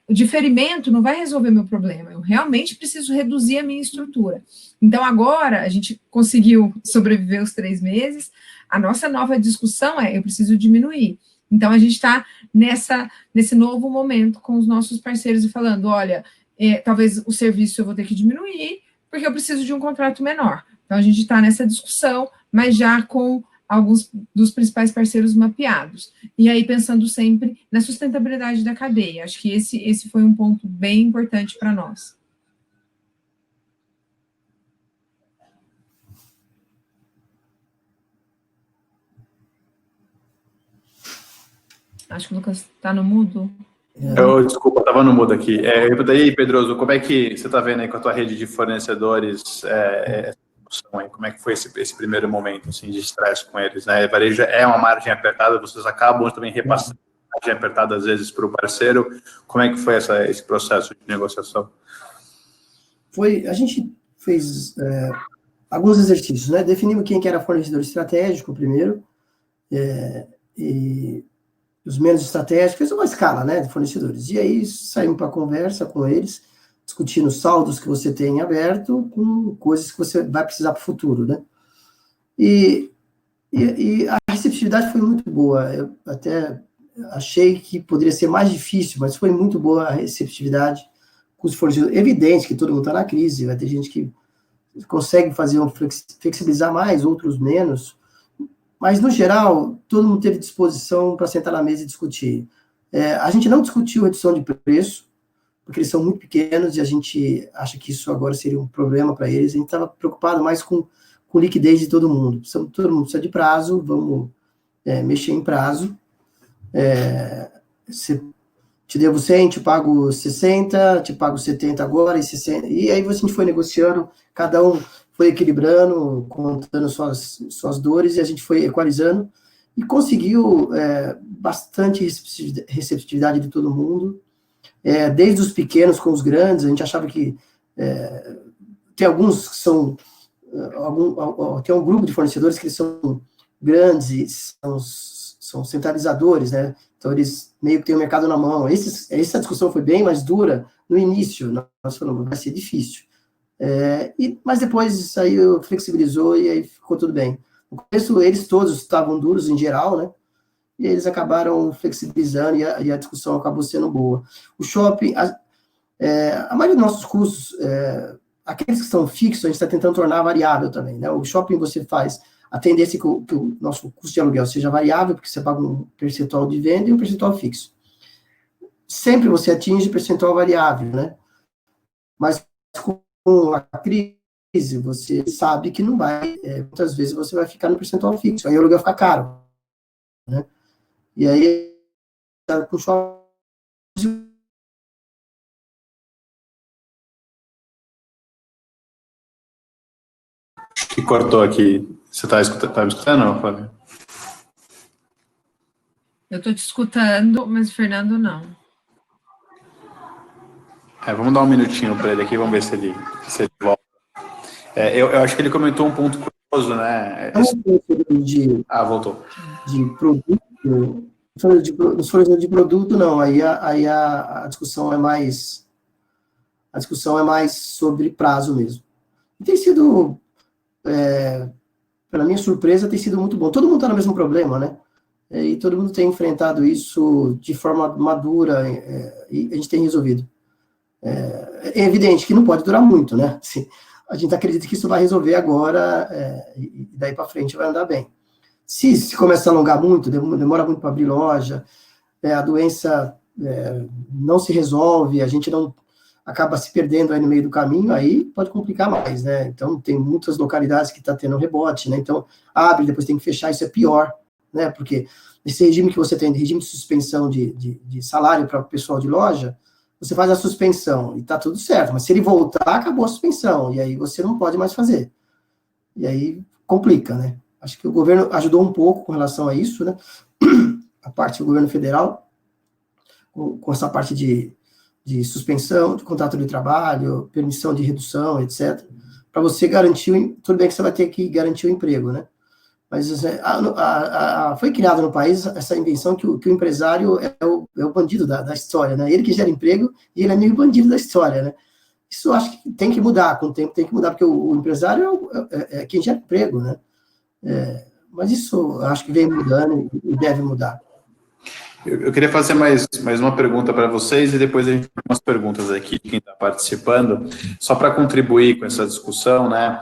o diferimento não vai resolver meu problema, eu realmente preciso reduzir a minha estrutura. Então, agora, a gente conseguiu sobreviver os 3 meses, a nossa nova discussão eu preciso diminuir. Então, a gente está nesse novo momento com os nossos parceiros e falando, olha, talvez o serviço eu vou ter que diminuir, porque eu preciso de um contrato menor. Então, a gente está nessa discussão, mas já com alguns dos principais parceiros mapeados. E aí, pensando sempre na sustentabilidade da cadeia. Acho que esse foi um ponto bem importante para nós. Acho que o Lucas está no mudo. Desculpa, estava no mudo aqui. Daí, Pedroso, como é que você está vendo aí com a tua rede de fornecedores, como é que foi esse primeiro momento assim, de estresse com eles? Né? Varejo é uma margem apertada, vocês acabam também repassando a margem apertada às vezes para o parceiro. Como é que foi esse processo de negociação? A gente fez alguns exercícios, né? Definimos quem que era fornecedor estratégico primeiro, e os menos estratégicos, fez uma escala, né, de fornecedores. E aí saímos para conversa com eles, discutindo saldos que você tem em aberto com coisas que você vai precisar para o futuro, né? E a receptividade foi muito boa. Eu até achei que poderia ser mais difícil, mas foi muito boa a receptividade com os fornecedores. Evidente que todo mundo está na crise, vai ter gente que consegue flexibilizar mais, outros menos, mas, no geral, todo mundo teve disposição para sentar na mesa e discutir. A gente não discutiu redução de preço, porque eles são muito pequenos e a gente acha que isso agora seria um problema para eles. A gente estava preocupado mais com liquidez de todo mundo. Todo mundo precisa de prazo, vamos mexer em prazo. Te devo 100, te pago 60, te pago 70 agora, e 60. E aí a gente foi negociando, cada um foi equilibrando, contando suas dores, e a gente foi equalizando, e conseguiu bastante receptividade de todo mundo, desde os pequenos com os grandes. A gente achava que tem alguns que são, tem um grupo de fornecedores que eles são grandes e são centralizadores, né? Então, eles meio que têm o mercado na mão. Essa discussão foi bem mais dura no início. Nós falamos, vai ser difícil. Mas depois isso aí flexibilizou e aí ficou tudo bem. No começo, eles todos estavam duros em geral, né? E eles acabaram flexibilizando e a discussão acabou sendo boa. O shopping, a maioria dos nossos custos, aqueles que são fixos, a gente está tentando tornar variável também, né? O shopping você faz. A tendência é que o nosso custo de aluguel seja variável, porque você paga um percentual de venda e um percentual fixo. Sempre você atinge percentual variável, né? Mas com a crise, você sabe que não vai, muitas vezes você vai ficar no percentual fixo, aí o aluguel fica caro, né? E aí, com o shopping... Que cortou aqui. Você está me escutando, Flávio? Eu estou te escutando, mas o Fernando não. Vamos dar um minutinho para ele aqui, vamos ver se ele volta. Eu acho que ele comentou um ponto curioso, né? Voltou. De produto, nos fornecedores de produto, não. Aí a discussão é mais sobre prazo mesmo. E tem sido, pela minha surpresa, tem sido muito bom. Todo mundo está no mesmo problema, né? E todo mundo tem enfrentado isso de forma madura, e a gente tem resolvido. É evidente que não pode durar muito, né? A gente acredita que isso vai resolver agora, e daí para frente vai andar bem. Se começar a alongar muito, demora muito para abrir loja, a doença não se resolve, a gente não acaba se perdendo aí no meio do caminho, aí pode complicar mais, né? Então, tem muitas localidades que está tendo rebote, né? Então, abre, depois tem que fechar, isso é pior, né? Porque esse regime que você tem, regime de suspensão de salário para o pessoal de loja, você faz a suspensão e está tudo certo, mas se ele voltar, acabou a suspensão, e aí você não pode mais fazer. E aí complica, né? Acho que o governo ajudou um pouco com relação a isso, né? A parte do governo federal, com essa parte de suspensão, de contrato de trabalho, permissão de redução, etc., para você garantir, tudo bem que você vai ter que garantir o emprego, né? Mas foi criado no país essa invenção que o empresário é o bandido da história, né? Ele que gera emprego e ele é meio bandido da história, né? Isso eu acho que tem que mudar, com o tempo tem que mudar, porque o empresário é quem gera emprego, né? Mas isso eu acho que vem mudando e deve mudar. Eu queria fazer mais uma pergunta para vocês e depois a gente tem umas perguntas aqui de quem está participando, só para contribuir com essa discussão, né?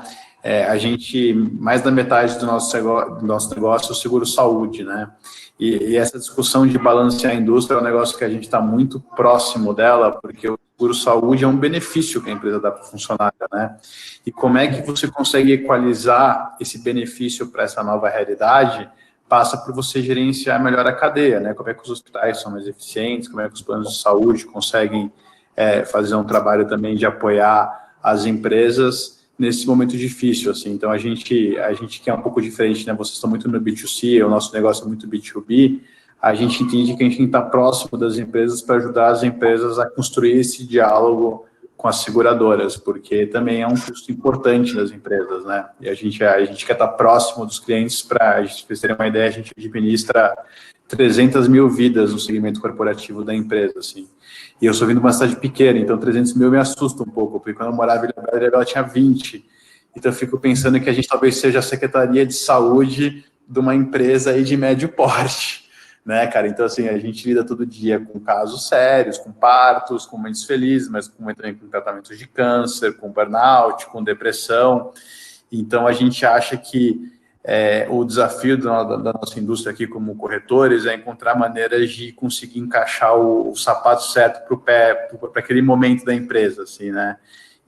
A gente, mais da metade do nosso negócio é o seguro-saúde, né? E essa discussão de balancear a indústria é um negócio que a gente está muito próximo dela, porque o seguro-saúde é um benefício que a empresa dá para o funcionário, né? E como é que você consegue equalizar esse benefício para essa nova realidade? Passa por você gerenciar melhor a cadeia, né? Como é que os hospitais são mais eficientes, como é que os planos de saúde conseguem fazer um trabalho também de apoiar as empresas nesse momento difícil, assim. Então, a gente que é um pouco diferente, né? Vocês estão muito no B2C, o nosso negócio é muito B2B, a gente entende que a gente tem que estar próximo das empresas para ajudar as empresas a construir esse diálogo com as seguradoras, porque também é um custo importante das empresas, né? E a gente quer estar próximo dos clientes para vocês terem uma ideia, a gente administra 300 mil vidas no segmento corporativo da empresa, assim. E eu sou vindo de uma cidade pequena, então 300 mil me assusta um pouco, porque quando eu morava em Ilhabela tinha 20. Então, eu fico pensando que a gente talvez seja a Secretaria de Saúde de uma empresa aí de médio porte, né, cara? Então, assim, a gente lida todo dia com casos sérios, com partos, com mentes felizes, mas também com tratamentos de câncer, com burnout, com depressão. Então, a gente acha que o desafio da nossa indústria aqui como corretores é encontrar maneiras de conseguir encaixar o sapato certo para o pé, para aquele momento da empresa, assim, né?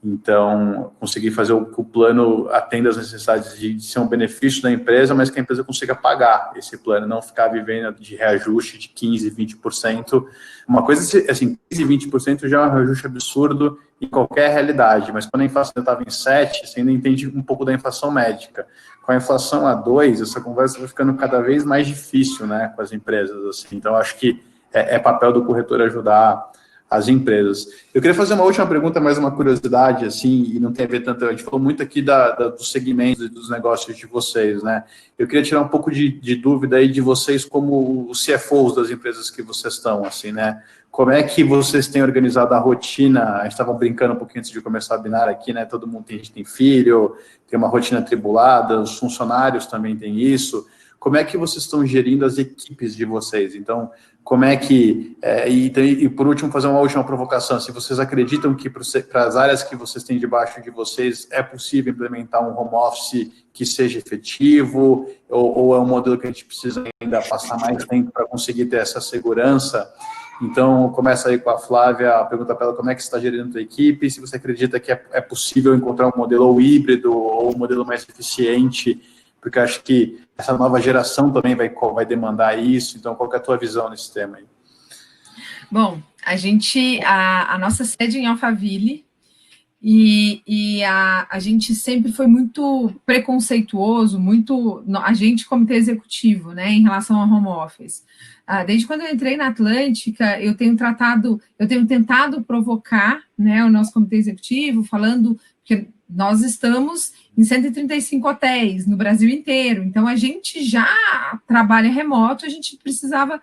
Então, conseguir fazer que o plano atenda às necessidades de ser um benefício da empresa, mas que a empresa consiga pagar esse plano, não ficar vivendo de reajuste de 15%, 20%. Uma coisa, assim, 15%, 20% já é um reajuste absurdo em qualquer realidade, mas quando a inflação estava em 7%, você ainda entende um pouco da inflação médica. Com a inflação a 2%, essa conversa vai ficando cada vez mais difícil, né, com as empresas, assim. Então, acho que é papel do corretor ajudar as empresas. Eu queria fazer uma última pergunta, mais uma curiosidade, assim, e não tem a ver tanto, a gente falou muito aqui dos segmentos e dos negócios de vocês, né? Eu queria tirar um pouco de dúvida aí de vocês como os CFOs das empresas que vocês estão, assim, né? Como é que vocês têm organizado a rotina? A gente estava brincando um pouquinho antes de começar a binar aqui, né? Todo mundo tem filho, tem uma rotina atribulada, os funcionários também têm isso. Como é que vocês estão gerindo as equipes de vocês? Então, como é que... E por último, fazer uma última provocação. Se vocês acreditam que para as áreas que vocês têm debaixo de vocês é possível implementar um home office que seja efetivo, ou é um modelo que a gente precisa ainda passar mais tempo para conseguir ter essa segurança? Então, começa aí com a Flávia, pergunta para ela como é que você está gerindo a tua equipe, se você acredita que é possível encontrar um modelo ou híbrido, ou um modelo mais eficiente, porque acho que essa nova geração também vai demandar isso. Então, qual que é a tua visão nesse tema aí? Bom, a nossa sede é em Alphaville, e a gente sempre foi muito preconceituoso, a gente, comitê executivo, né, em relação ao home office. Desde quando eu entrei na Atlântica, eu tenho tentado provocar, né, o nosso comitê executivo, falando que nós estamos em 135 hotéis no Brasil inteiro, então a gente já trabalha remoto, a gente precisava...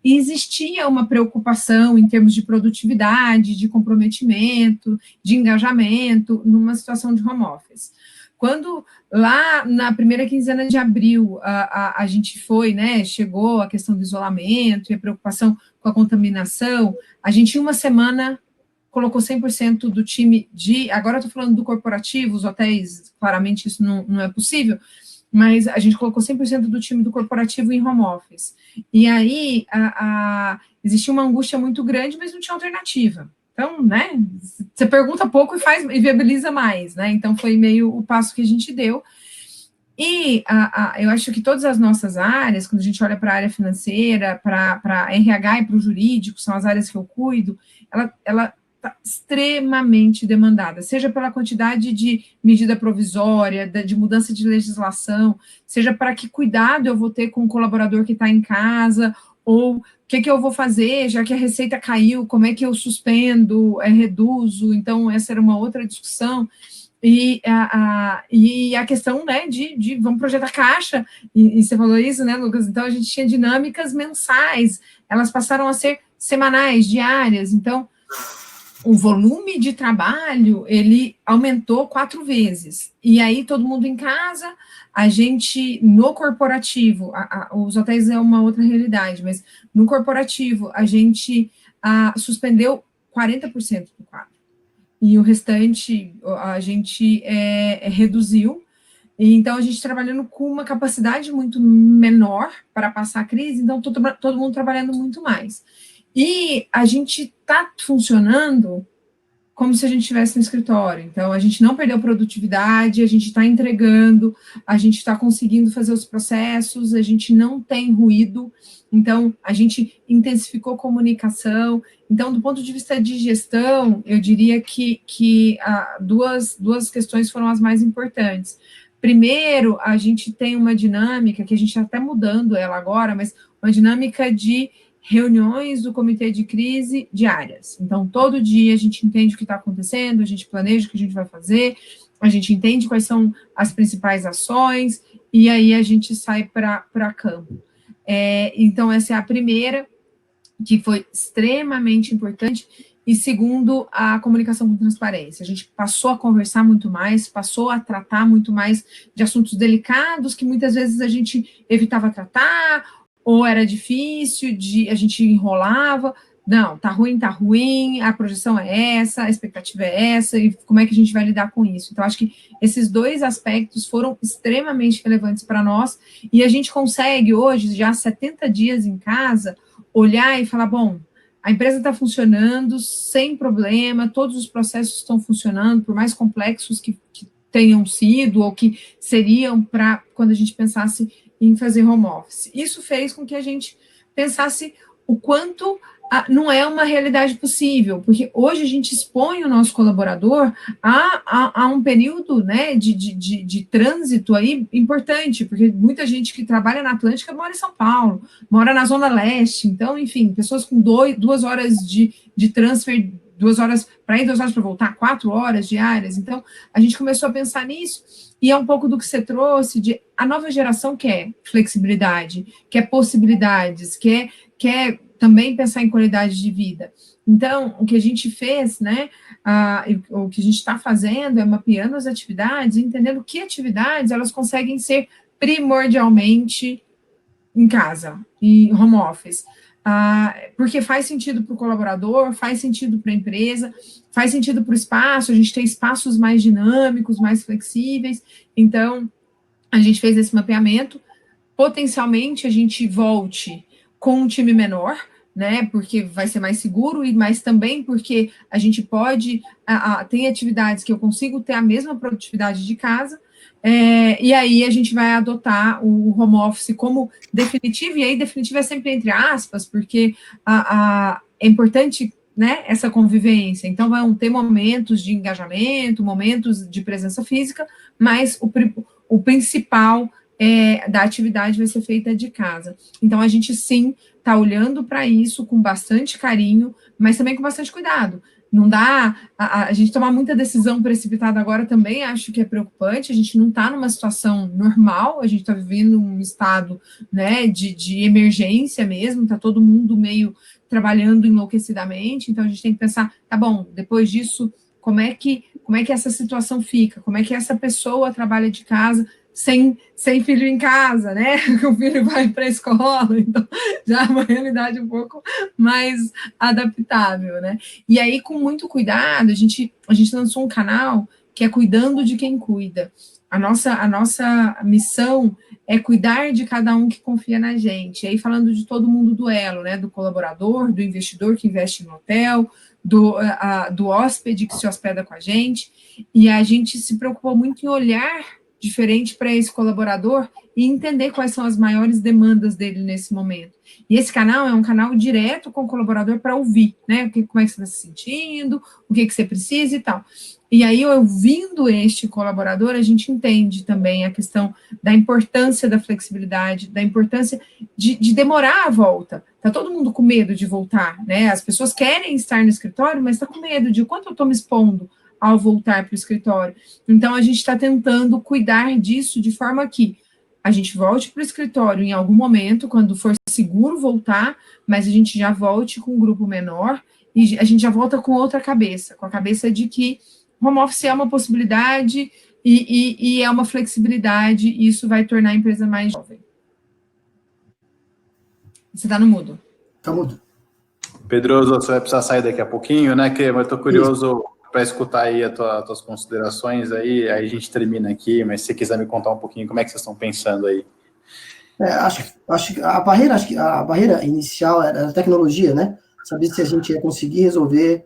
E existia uma preocupação em termos de produtividade, de comprometimento, de engajamento, numa situação de home office. Quando, lá na primeira quinzena de abril, a gente foi, né, chegou a questão do isolamento e a preocupação com a contaminação, a gente, em uma semana, colocou 100% do time agora eu estou falando do corporativo, os hotéis, claramente isso não é possível, mas a gente colocou 100% do time do corporativo em home office. E aí, existia uma angústia muito grande, mas não tinha alternativa. Então, né, você pergunta pouco e viabiliza mais, né? Então, foi meio o passo que a gente deu. E eu acho que todas as nossas áreas, quando a gente olha para a área financeira, para RH e para o jurídico, são as áreas que eu cuido, ela está extremamente demandada, seja pela quantidade de medida provisória, de mudança de legislação, seja para que cuidado eu vou ter com o colaborador que está em casa, ou o que eu vou fazer, já que a receita caiu, como é que eu suspendo, reduzo, então essa era uma outra discussão. E a questão, né, de vamos projetar caixa, e você falou isso, né, Lucas? Então, a gente tinha dinâmicas mensais, elas passaram a ser semanais, diárias, então, o volume de trabalho, ele aumentou 4 vezes, e aí todo mundo em casa, a gente, no corporativo, os hotéis é uma outra realidade, mas no corporativo, a gente suspendeu 40% do quadro. E o restante a gente reduziu. Então, a gente trabalhando com uma capacidade muito menor para passar a crise, então todo mundo trabalhando muito mais. E a gente está funcionando como se a gente estivesse no escritório. Então, a gente não perdeu produtividade, a gente está entregando, a gente está conseguindo fazer os processos, a gente não tem ruído, então, a gente intensificou a comunicação. Então, do ponto de vista de gestão, eu diria que duas questões foram as mais importantes. Primeiro, a gente tem uma dinâmica, que a gente está até mudando ela agora, mas uma dinâmica de reuniões do comitê de crise diárias. Então, todo dia a gente entende o que está acontecendo, a gente planeja o que a gente vai fazer, a gente entende quais são as principais ações, e aí a gente sai para campo. Então, essa é a primeira, que foi extremamente importante, e segundo, a comunicação com transparência. A gente passou a conversar muito mais, passou a tratar muito mais de assuntos delicados que muitas vezes a gente evitava tratar, ou era difícil, a gente enrolava. Não, tá ruim, a projeção é essa, a expectativa é essa, e como é que a gente vai lidar com isso? Então, acho que esses dois aspectos foram extremamente relevantes para nós, e a gente consegue hoje, já 70 dias em casa, olhar e falar, bom, a empresa está funcionando sem problema, todos os processos estão funcionando, por mais complexos que tenham sido, ou que seriam para quando a gente pensasse em fazer home office. Isso fez com que a gente pensasse o quanto não é uma realidade possível, porque hoje a gente expõe o nosso colaborador a um período, né, de trânsito aí importante, porque muita gente que trabalha na Atlântica mora em São Paulo, mora na Zona Leste, então, enfim, pessoas com 2 horas de transfer, 2 horas para ir, 2 horas para voltar, 4 horas diárias. Então, a gente começou a pensar nisso, e é um pouco do que você trouxe, de a nova geração quer flexibilidade, quer possibilidades, quer também pensar em qualidade de vida. Então, o que a gente fez, né, o que a gente está fazendo é mapeando as atividades, entendendo que atividades elas conseguem ser primordialmente em casa, em home office. Porque faz sentido para o colaborador, faz sentido para a empresa, faz sentido para o espaço, a gente tem espaços mais dinâmicos, mais flexíveis, então, a gente fez esse mapeamento, potencialmente a gente volte com um time menor, né, porque vai ser mais seguro, mas também porque a gente pode, tem atividades que eu consigo ter a mesma produtividade de casa, e aí a gente vai adotar o home office como definitivo, e aí definitivo é sempre entre aspas, porque é importante, né, essa convivência, então vão ter momentos de engajamento, momentos de presença física, mas o principal da atividade vai ser feita de casa. Então, a gente, sim, está olhando para isso com bastante carinho, mas também com bastante cuidado. Não dá, a gente tomar muita decisão precipitada agora também acho que é preocupante, a gente não está numa situação normal, a gente está vivendo um estado, né, de emergência mesmo, está todo mundo meio trabalhando enlouquecidamente, então a gente tem que pensar, tá bom, depois disso, como é que essa situação fica? Como é que essa pessoa trabalha de casa sem filho em casa, né? O filho vai para a escola, então já é uma realidade um pouco mais adaptável, né? E aí, com muito cuidado, a gente lançou um canal que é Cuidando de Quem Cuida. A nossa missão é cuidar de cada um que confia na gente. E aí, falando de todo mundo do elo, né? Do colaborador, do investidor que investe no hotel, do hóspede que se hospeda com a gente. E a gente se preocupou muito em olhar diferente para esse colaborador e entender quais são as maiores demandas dele nesse momento. E esse canal é um canal direto com o colaborador para ouvir, né? Como é que você está se sentindo, o que você precisa e tal. E aí, ouvindo este colaborador, a gente entende também a questão da importância da flexibilidade, da importância de demorar a volta. Está todo mundo com medo de voltar, né? As pessoas querem estar no escritório, mas está com medo de quanto eu estou me expondo ao voltar para o escritório. Então, a gente está tentando cuidar disso de forma que a gente volte para o escritório em algum momento, quando for seguro voltar, mas a gente já volte com um grupo menor e a gente já volta com outra cabeça, com a cabeça de que home office é uma possibilidade e é uma flexibilidade, e isso vai tornar a empresa mais jovem. Você está no mudo. Está mudo. Pedroso, você vai precisar sair daqui a pouquinho, né? Que eu estou curioso para escutar aí as tuas considerações aí a gente termina aqui, mas se você quiser me contar um pouquinho como é que vocês estão pensando aí. Acho que a barreira inicial era a tecnologia, né? Saber se a gente ia conseguir resolver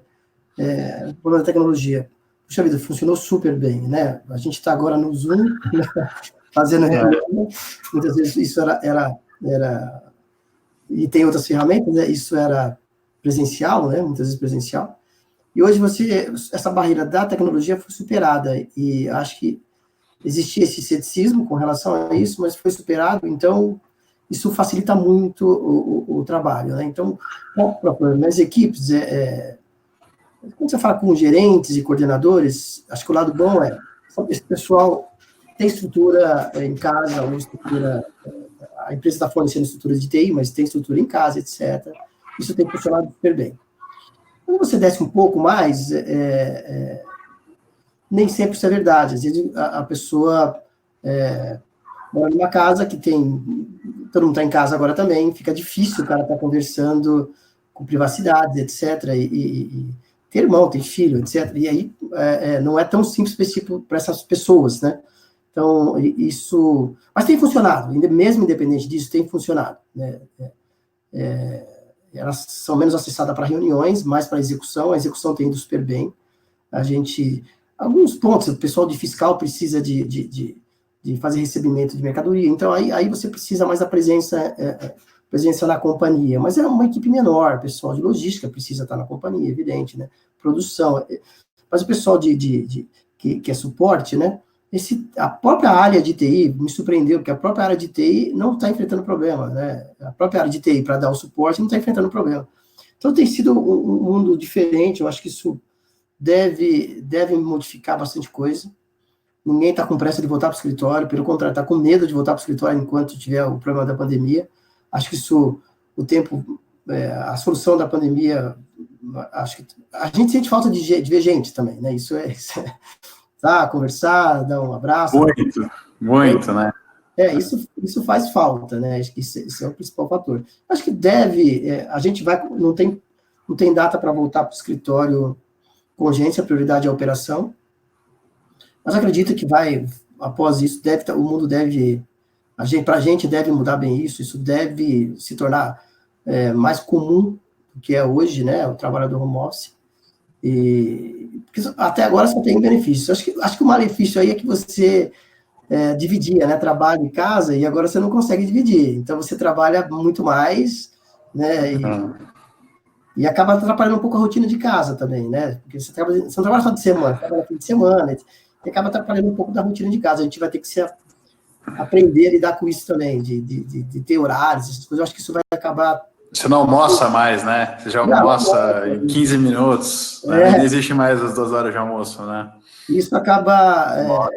o problema da tecnologia. Puxa vida, funcionou super bem, né? A gente está agora no Zoom, fazendo reunião, muitas vezes isso era e tem outras ferramentas, né? Isso era presencial, né? Muitas vezes presencial. E hoje essa barreira da tecnologia foi superada, e acho que existia esse ceticismo com relação a isso, mas foi superado, então isso facilita muito o trabalho, né? Então, nas equipes, quando você fala com gerentes e coordenadores, acho que o lado bom esse pessoal tem estrutura em casa, uma estrutura, a empresa está fornecendo estrutura de TI, mas tem estrutura em casa, etc. Isso tem funcionado super bem. Quando você desce um pouco mais, nem sempre isso é verdade. Às vezes a pessoa mora numa casa que tem... Todo mundo está em casa agora também, fica difícil o cara estar conversando com privacidade, etc. E ter irmão, ter filho, etc. E aí não é tão simples para essas pessoas, né? Então, isso... Mas tem funcionado, mesmo independente disso, tem funcionado, né? Elas são menos acessadas para reuniões, mais para execução. A execução tem ido super bem. Alguns pontos, o pessoal de fiscal precisa de fazer recebimento de mercadoria, então aí você precisa mais da presença na companhia, mas é uma equipe menor, o pessoal de logística precisa estar na companhia, evidente, né? Produção, mas o pessoal que é suporte, né? A própria área de TI me surpreendeu, porque a própria área de TI não está enfrentando problema, né? A própria área de TI, para dar o suporte, não está enfrentando problema. Então tem sido um mundo diferente, eu acho que isso deve modificar bastante coisa. Ninguém está com pressa de voltar para o escritório, pelo contrário, está com medo de voltar para o escritório enquanto tiver o problema da pandemia. Acho que isso, a solução da pandemia, acho que a gente sente falta de ver gente também, né? Isso é tá, conversar, dar um abraço. Muito, né? Isso faz falta, né? Acho que isso é o principal fator. Acho que a gente não tem data para voltar para o escritório com urgência, a prioridade é a operação. Mas acredito que após isso, o mundo deve, para a gente deve mudar bem isso deve se tornar mais comum do que é hoje, né, o trabalho do home office, porque até agora só tem benefícios. Acho que o malefício aí é que você dividia, né, trabalho e casa, e agora você não consegue dividir, então você trabalha muito mais, né, e acaba atrapalhando um pouco a rotina de casa também, né, porque você não trabalha só de semana, você trabalha fim de semana, e acaba atrapalhando um pouco da rotina de casa. A gente vai ter que aprender a lidar com isso também, de ter horários, essas coisas. Eu acho que isso vai acabar... Você não almoça mais, né? Você já almoça em 15 minutos, né? Não existe mais as 2 horas de almoço, né? Isso acaba...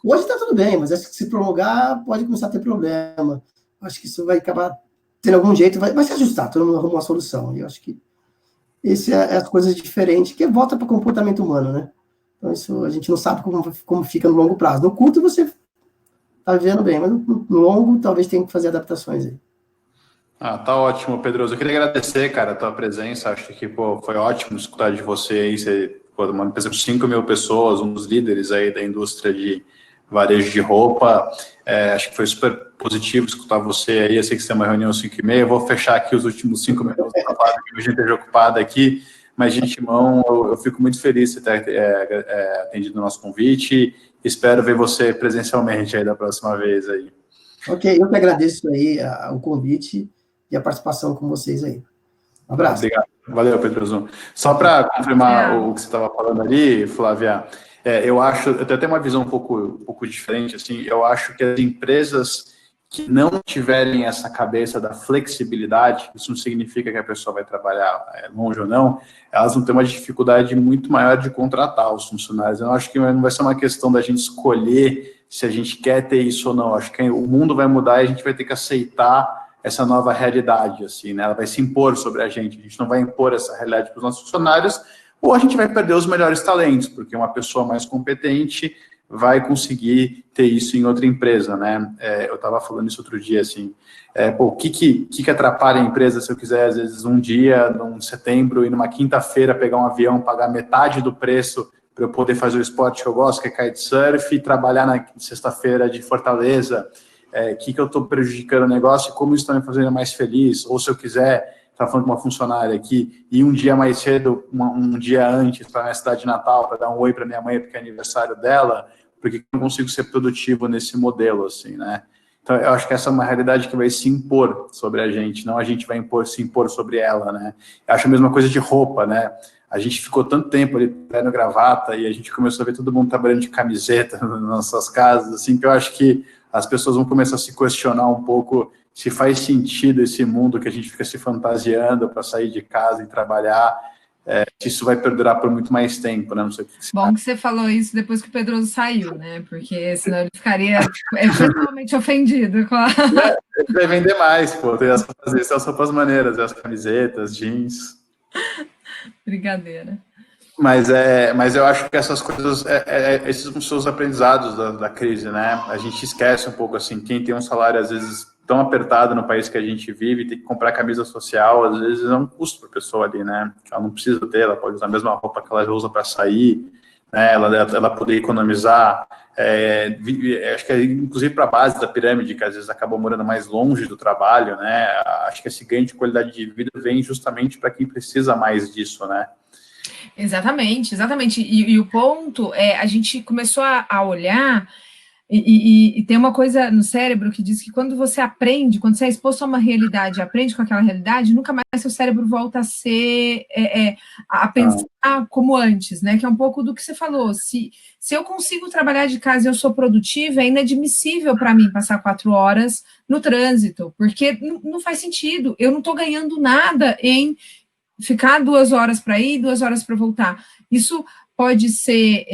Hoje está tudo bem, mas acho que se prolongar, pode começar a ter problema. Acho que isso vai acabar tendo algum jeito, vai se ajustar, todo mundo arruma uma solução. E eu acho que esse é as coisas diferentes, que volta para o comportamento humano, né? Então, isso a gente não sabe como fica no longo prazo. No curto, você está vivendo bem, mas no longo, talvez tenha que fazer adaptações aí. Tá ótimo, Pedroso. Eu queria agradecer, cara, a tua presença. Acho que foi ótimo escutar de você aí. Você, uma empresa com 5 mil pessoas, um dos líderes aí da indústria de varejo de roupa. Acho que foi super positivo escutar você aí. Eu sei que você tem uma reunião às 5h30. Eu vou fechar aqui os últimos 5 minutos da fase que a gente esteja ocupada aqui. Mas, de antemão, eu fico muito feliz de ter atendido o nosso convite. Espero ver você presencialmente aí da próxima vez aí. Ok, eu que agradeço aí o convite e a participação com vocês aí. Um abraço. Obrigado. Valeu, Pedroso. Só para confirmar o que você estava falando ali, Flávia, eu tenho até uma visão um pouco diferente, assim, eu acho que as empresas que não tiverem essa cabeça da flexibilidade, isso não significa que a pessoa vai trabalhar longe ou não, elas vão ter uma dificuldade muito maior de contratar os funcionários. Eu acho que não vai ser uma questão da gente escolher se a gente quer ter isso ou não. Eu acho que o mundo vai mudar e a gente vai ter que aceitar essa nova realidade, assim, né? Ela vai se impor sobre a gente não vai impor essa realidade para os nossos funcionários, ou a gente vai perder os melhores talentos, porque uma pessoa mais competente vai conseguir ter isso em outra empresa, né? Eu estava falando isso outro dia, assim, o que atrapalha a empresa se eu quiser, às vezes, um dia, num setembro, e numa quinta-feira pegar um avião, pagar metade do preço para eu poder fazer o esporte que eu gosto, que é kitesurf, e trabalhar na sexta-feira de Fortaleza, que eu estou prejudicando o negócio e como isso está me fazendo mais feliz, ou se eu quiser, estava falando com uma funcionária aqui, ir um dia mais cedo, um dia antes, para a minha cidade natal, para dar um oi para minha mãe, porque é aniversário dela, porque eu não consigo ser produtivo nesse modelo, assim, né? Então, eu acho que essa é uma realidade que vai se impor sobre a gente, não a gente vai se impor sobre ela, né? Eu acho a mesma coisa de roupa, né? A gente ficou tanto tempo ali no gravata e a gente começou a ver todo mundo trabalhando de camiseta nas nossas casas, assim, que eu acho que as pessoas vão começar a se questionar um pouco se faz sentido esse mundo que a gente fica se fantasiando para sair de casa e trabalhar, se isso vai perdurar por muito mais tempo, né? Não sei o que você Bom que você falou isso depois que o Pedroso saiu, né? Porque senão ele ficaria totalmente ofendido com a... Ele vai vender mais, pô, tem as roupas maneiras, as camisetas, jeans. Brincadeira. Mas eu acho que essas coisas, esses são os seus aprendizados da crise, né? A gente esquece um pouco, assim, quem tem um salário, às vezes, tão apertado no país que a gente vive, tem que comprar camisa social, às vezes é um custo para a pessoa ali, né? Ela não precisa ter, ela pode usar a mesma roupa que ela usa para sair, né? Ela poder economizar. Acho que inclusive para a base da pirâmide, que às vezes acaba morando mais longe do trabalho, né? Acho que esse ganho de qualidade de vida vem justamente para quem precisa mais disso, né? Exatamente, exatamente. E o ponto é, a gente começou a olhar, e tem uma coisa no cérebro que diz que quando você aprende, quando você é exposto a uma realidade, aprende com aquela realidade, nunca mais seu cérebro volta a ser, a pensar como antes, né? Que é um pouco do que você falou. Se eu consigo trabalhar de casa e eu sou produtiva, é inadmissível para mim passar 4 horas no trânsito, porque não faz sentido. Eu não estou ganhando nada em ficar 2 horas para ir, 2 horas para voltar. Isso pode ser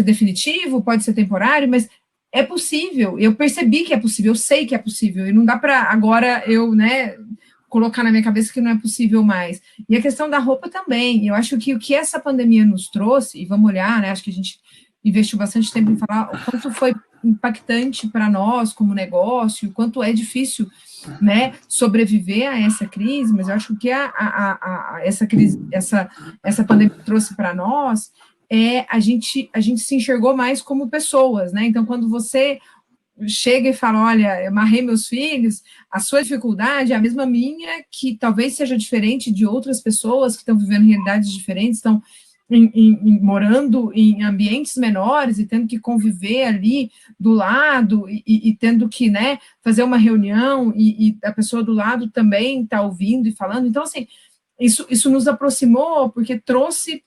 definitivo, pode ser temporário, mas é possível. Eu percebi que é possível, eu sei que é possível, e não dá para agora eu, né, colocar na minha cabeça que não é possível mais. E a questão da roupa também. Eu acho que o que essa pandemia nos trouxe, e vamos olhar, né, acho que a gente investiu bastante tempo em falar o quanto foi impactante para nós como negócio, o quanto é difícil, né, sobreviver a essa crise, mas eu acho que essa crise, essa pandemia trouxe para nós a gente se enxergou mais como pessoas, né? Então, quando você chega e fala, olha, eu amarrei meus filhos, a sua dificuldade é a mesma minha, que talvez seja diferente de outras pessoas que estão vivendo realidades diferentes, estão morando em ambientes menores e tendo que conviver ali do lado e tendo que, né, fazer uma reunião e a pessoa do lado também está ouvindo e falando. Então, assim, isso nos aproximou porque trouxe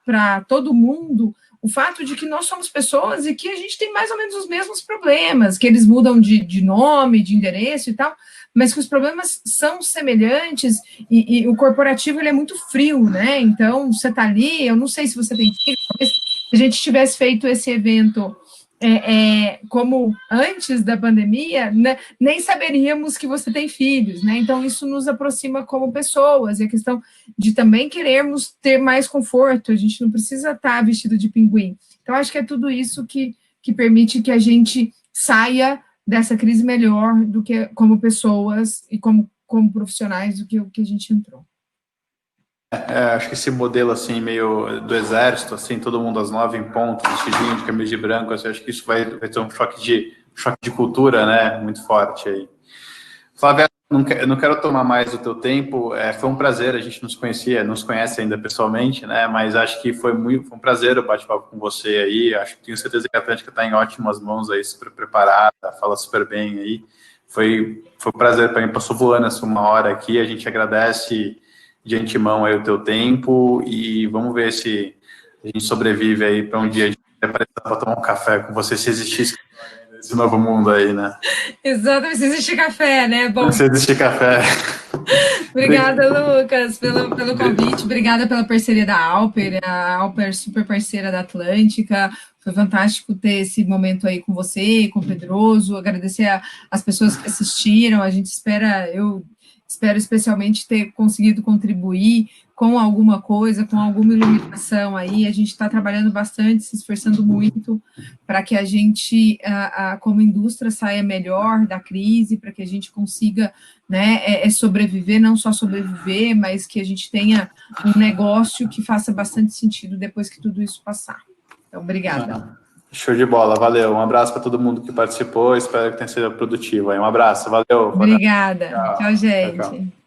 para todo mundo o fato de que nós somos pessoas e que a gente tem mais ou menos os mesmos problemas, que eles mudam de nome, de endereço e tal, mas que os problemas são semelhantes e o corporativo ele é muito frio, né? Então, você está ali, eu não sei se você tem filho, talvez se a gente tivesse feito esse evento como antes da pandemia, né, nem saberíamos que você tem filhos, né? Então, isso nos aproxima como pessoas, e a questão de também querermos ter mais conforto, a gente não precisa estar vestido de pinguim. Então, acho que é tudo isso que permite que a gente saia dessa crise melhor do que como pessoas e como profissionais do que o que a gente entrou. Acho que esse modelo, assim, meio do exército, assim, todo mundo às 9 em ponto, vestidinho de camisa de branco, assim, acho que isso vai ter um choque de cultura, né, muito forte aí. Flávia, não quero tomar mais o teu tempo, foi um prazer, a gente não se conhece ainda pessoalmente, né, mas acho que foi um prazer o bate-papo com você aí, tenho certeza que a Atlântica está em ótimas mãos aí, super preparada, fala super bem aí, foi um prazer para mim, passou voando essa 1 hora aqui, a gente agradece de antemão aí o teu tempo e vamos ver se a gente sobrevive aí para um dia a gente aparecer para tomar um café com você, se existisse esse novo mundo aí, né? Exatamente, se existe café, né? Bom, se existe café. Obrigada, Lucas, pelo convite, obrigada pela parceria da Alper, a Alper super parceira da Atlântica, foi fantástico ter esse momento aí com você, com o Pedroso, agradecer as pessoas que assistiram, eu espero especialmente ter conseguido contribuir com alguma coisa, com alguma iluminação aí, a gente está trabalhando bastante, se esforçando muito para que a gente, como indústria, saia melhor da crise, para que a gente consiga, né, sobreviver, não só sobreviver, mas que a gente tenha um negócio que faça bastante sentido depois que tudo isso passar. Então, obrigada. Show de bola, valeu. Um abraço para todo mundo que participou, espero que tenha sido produtivo. Um abraço, valeu. Obrigada. Tchau, gente. Tchau.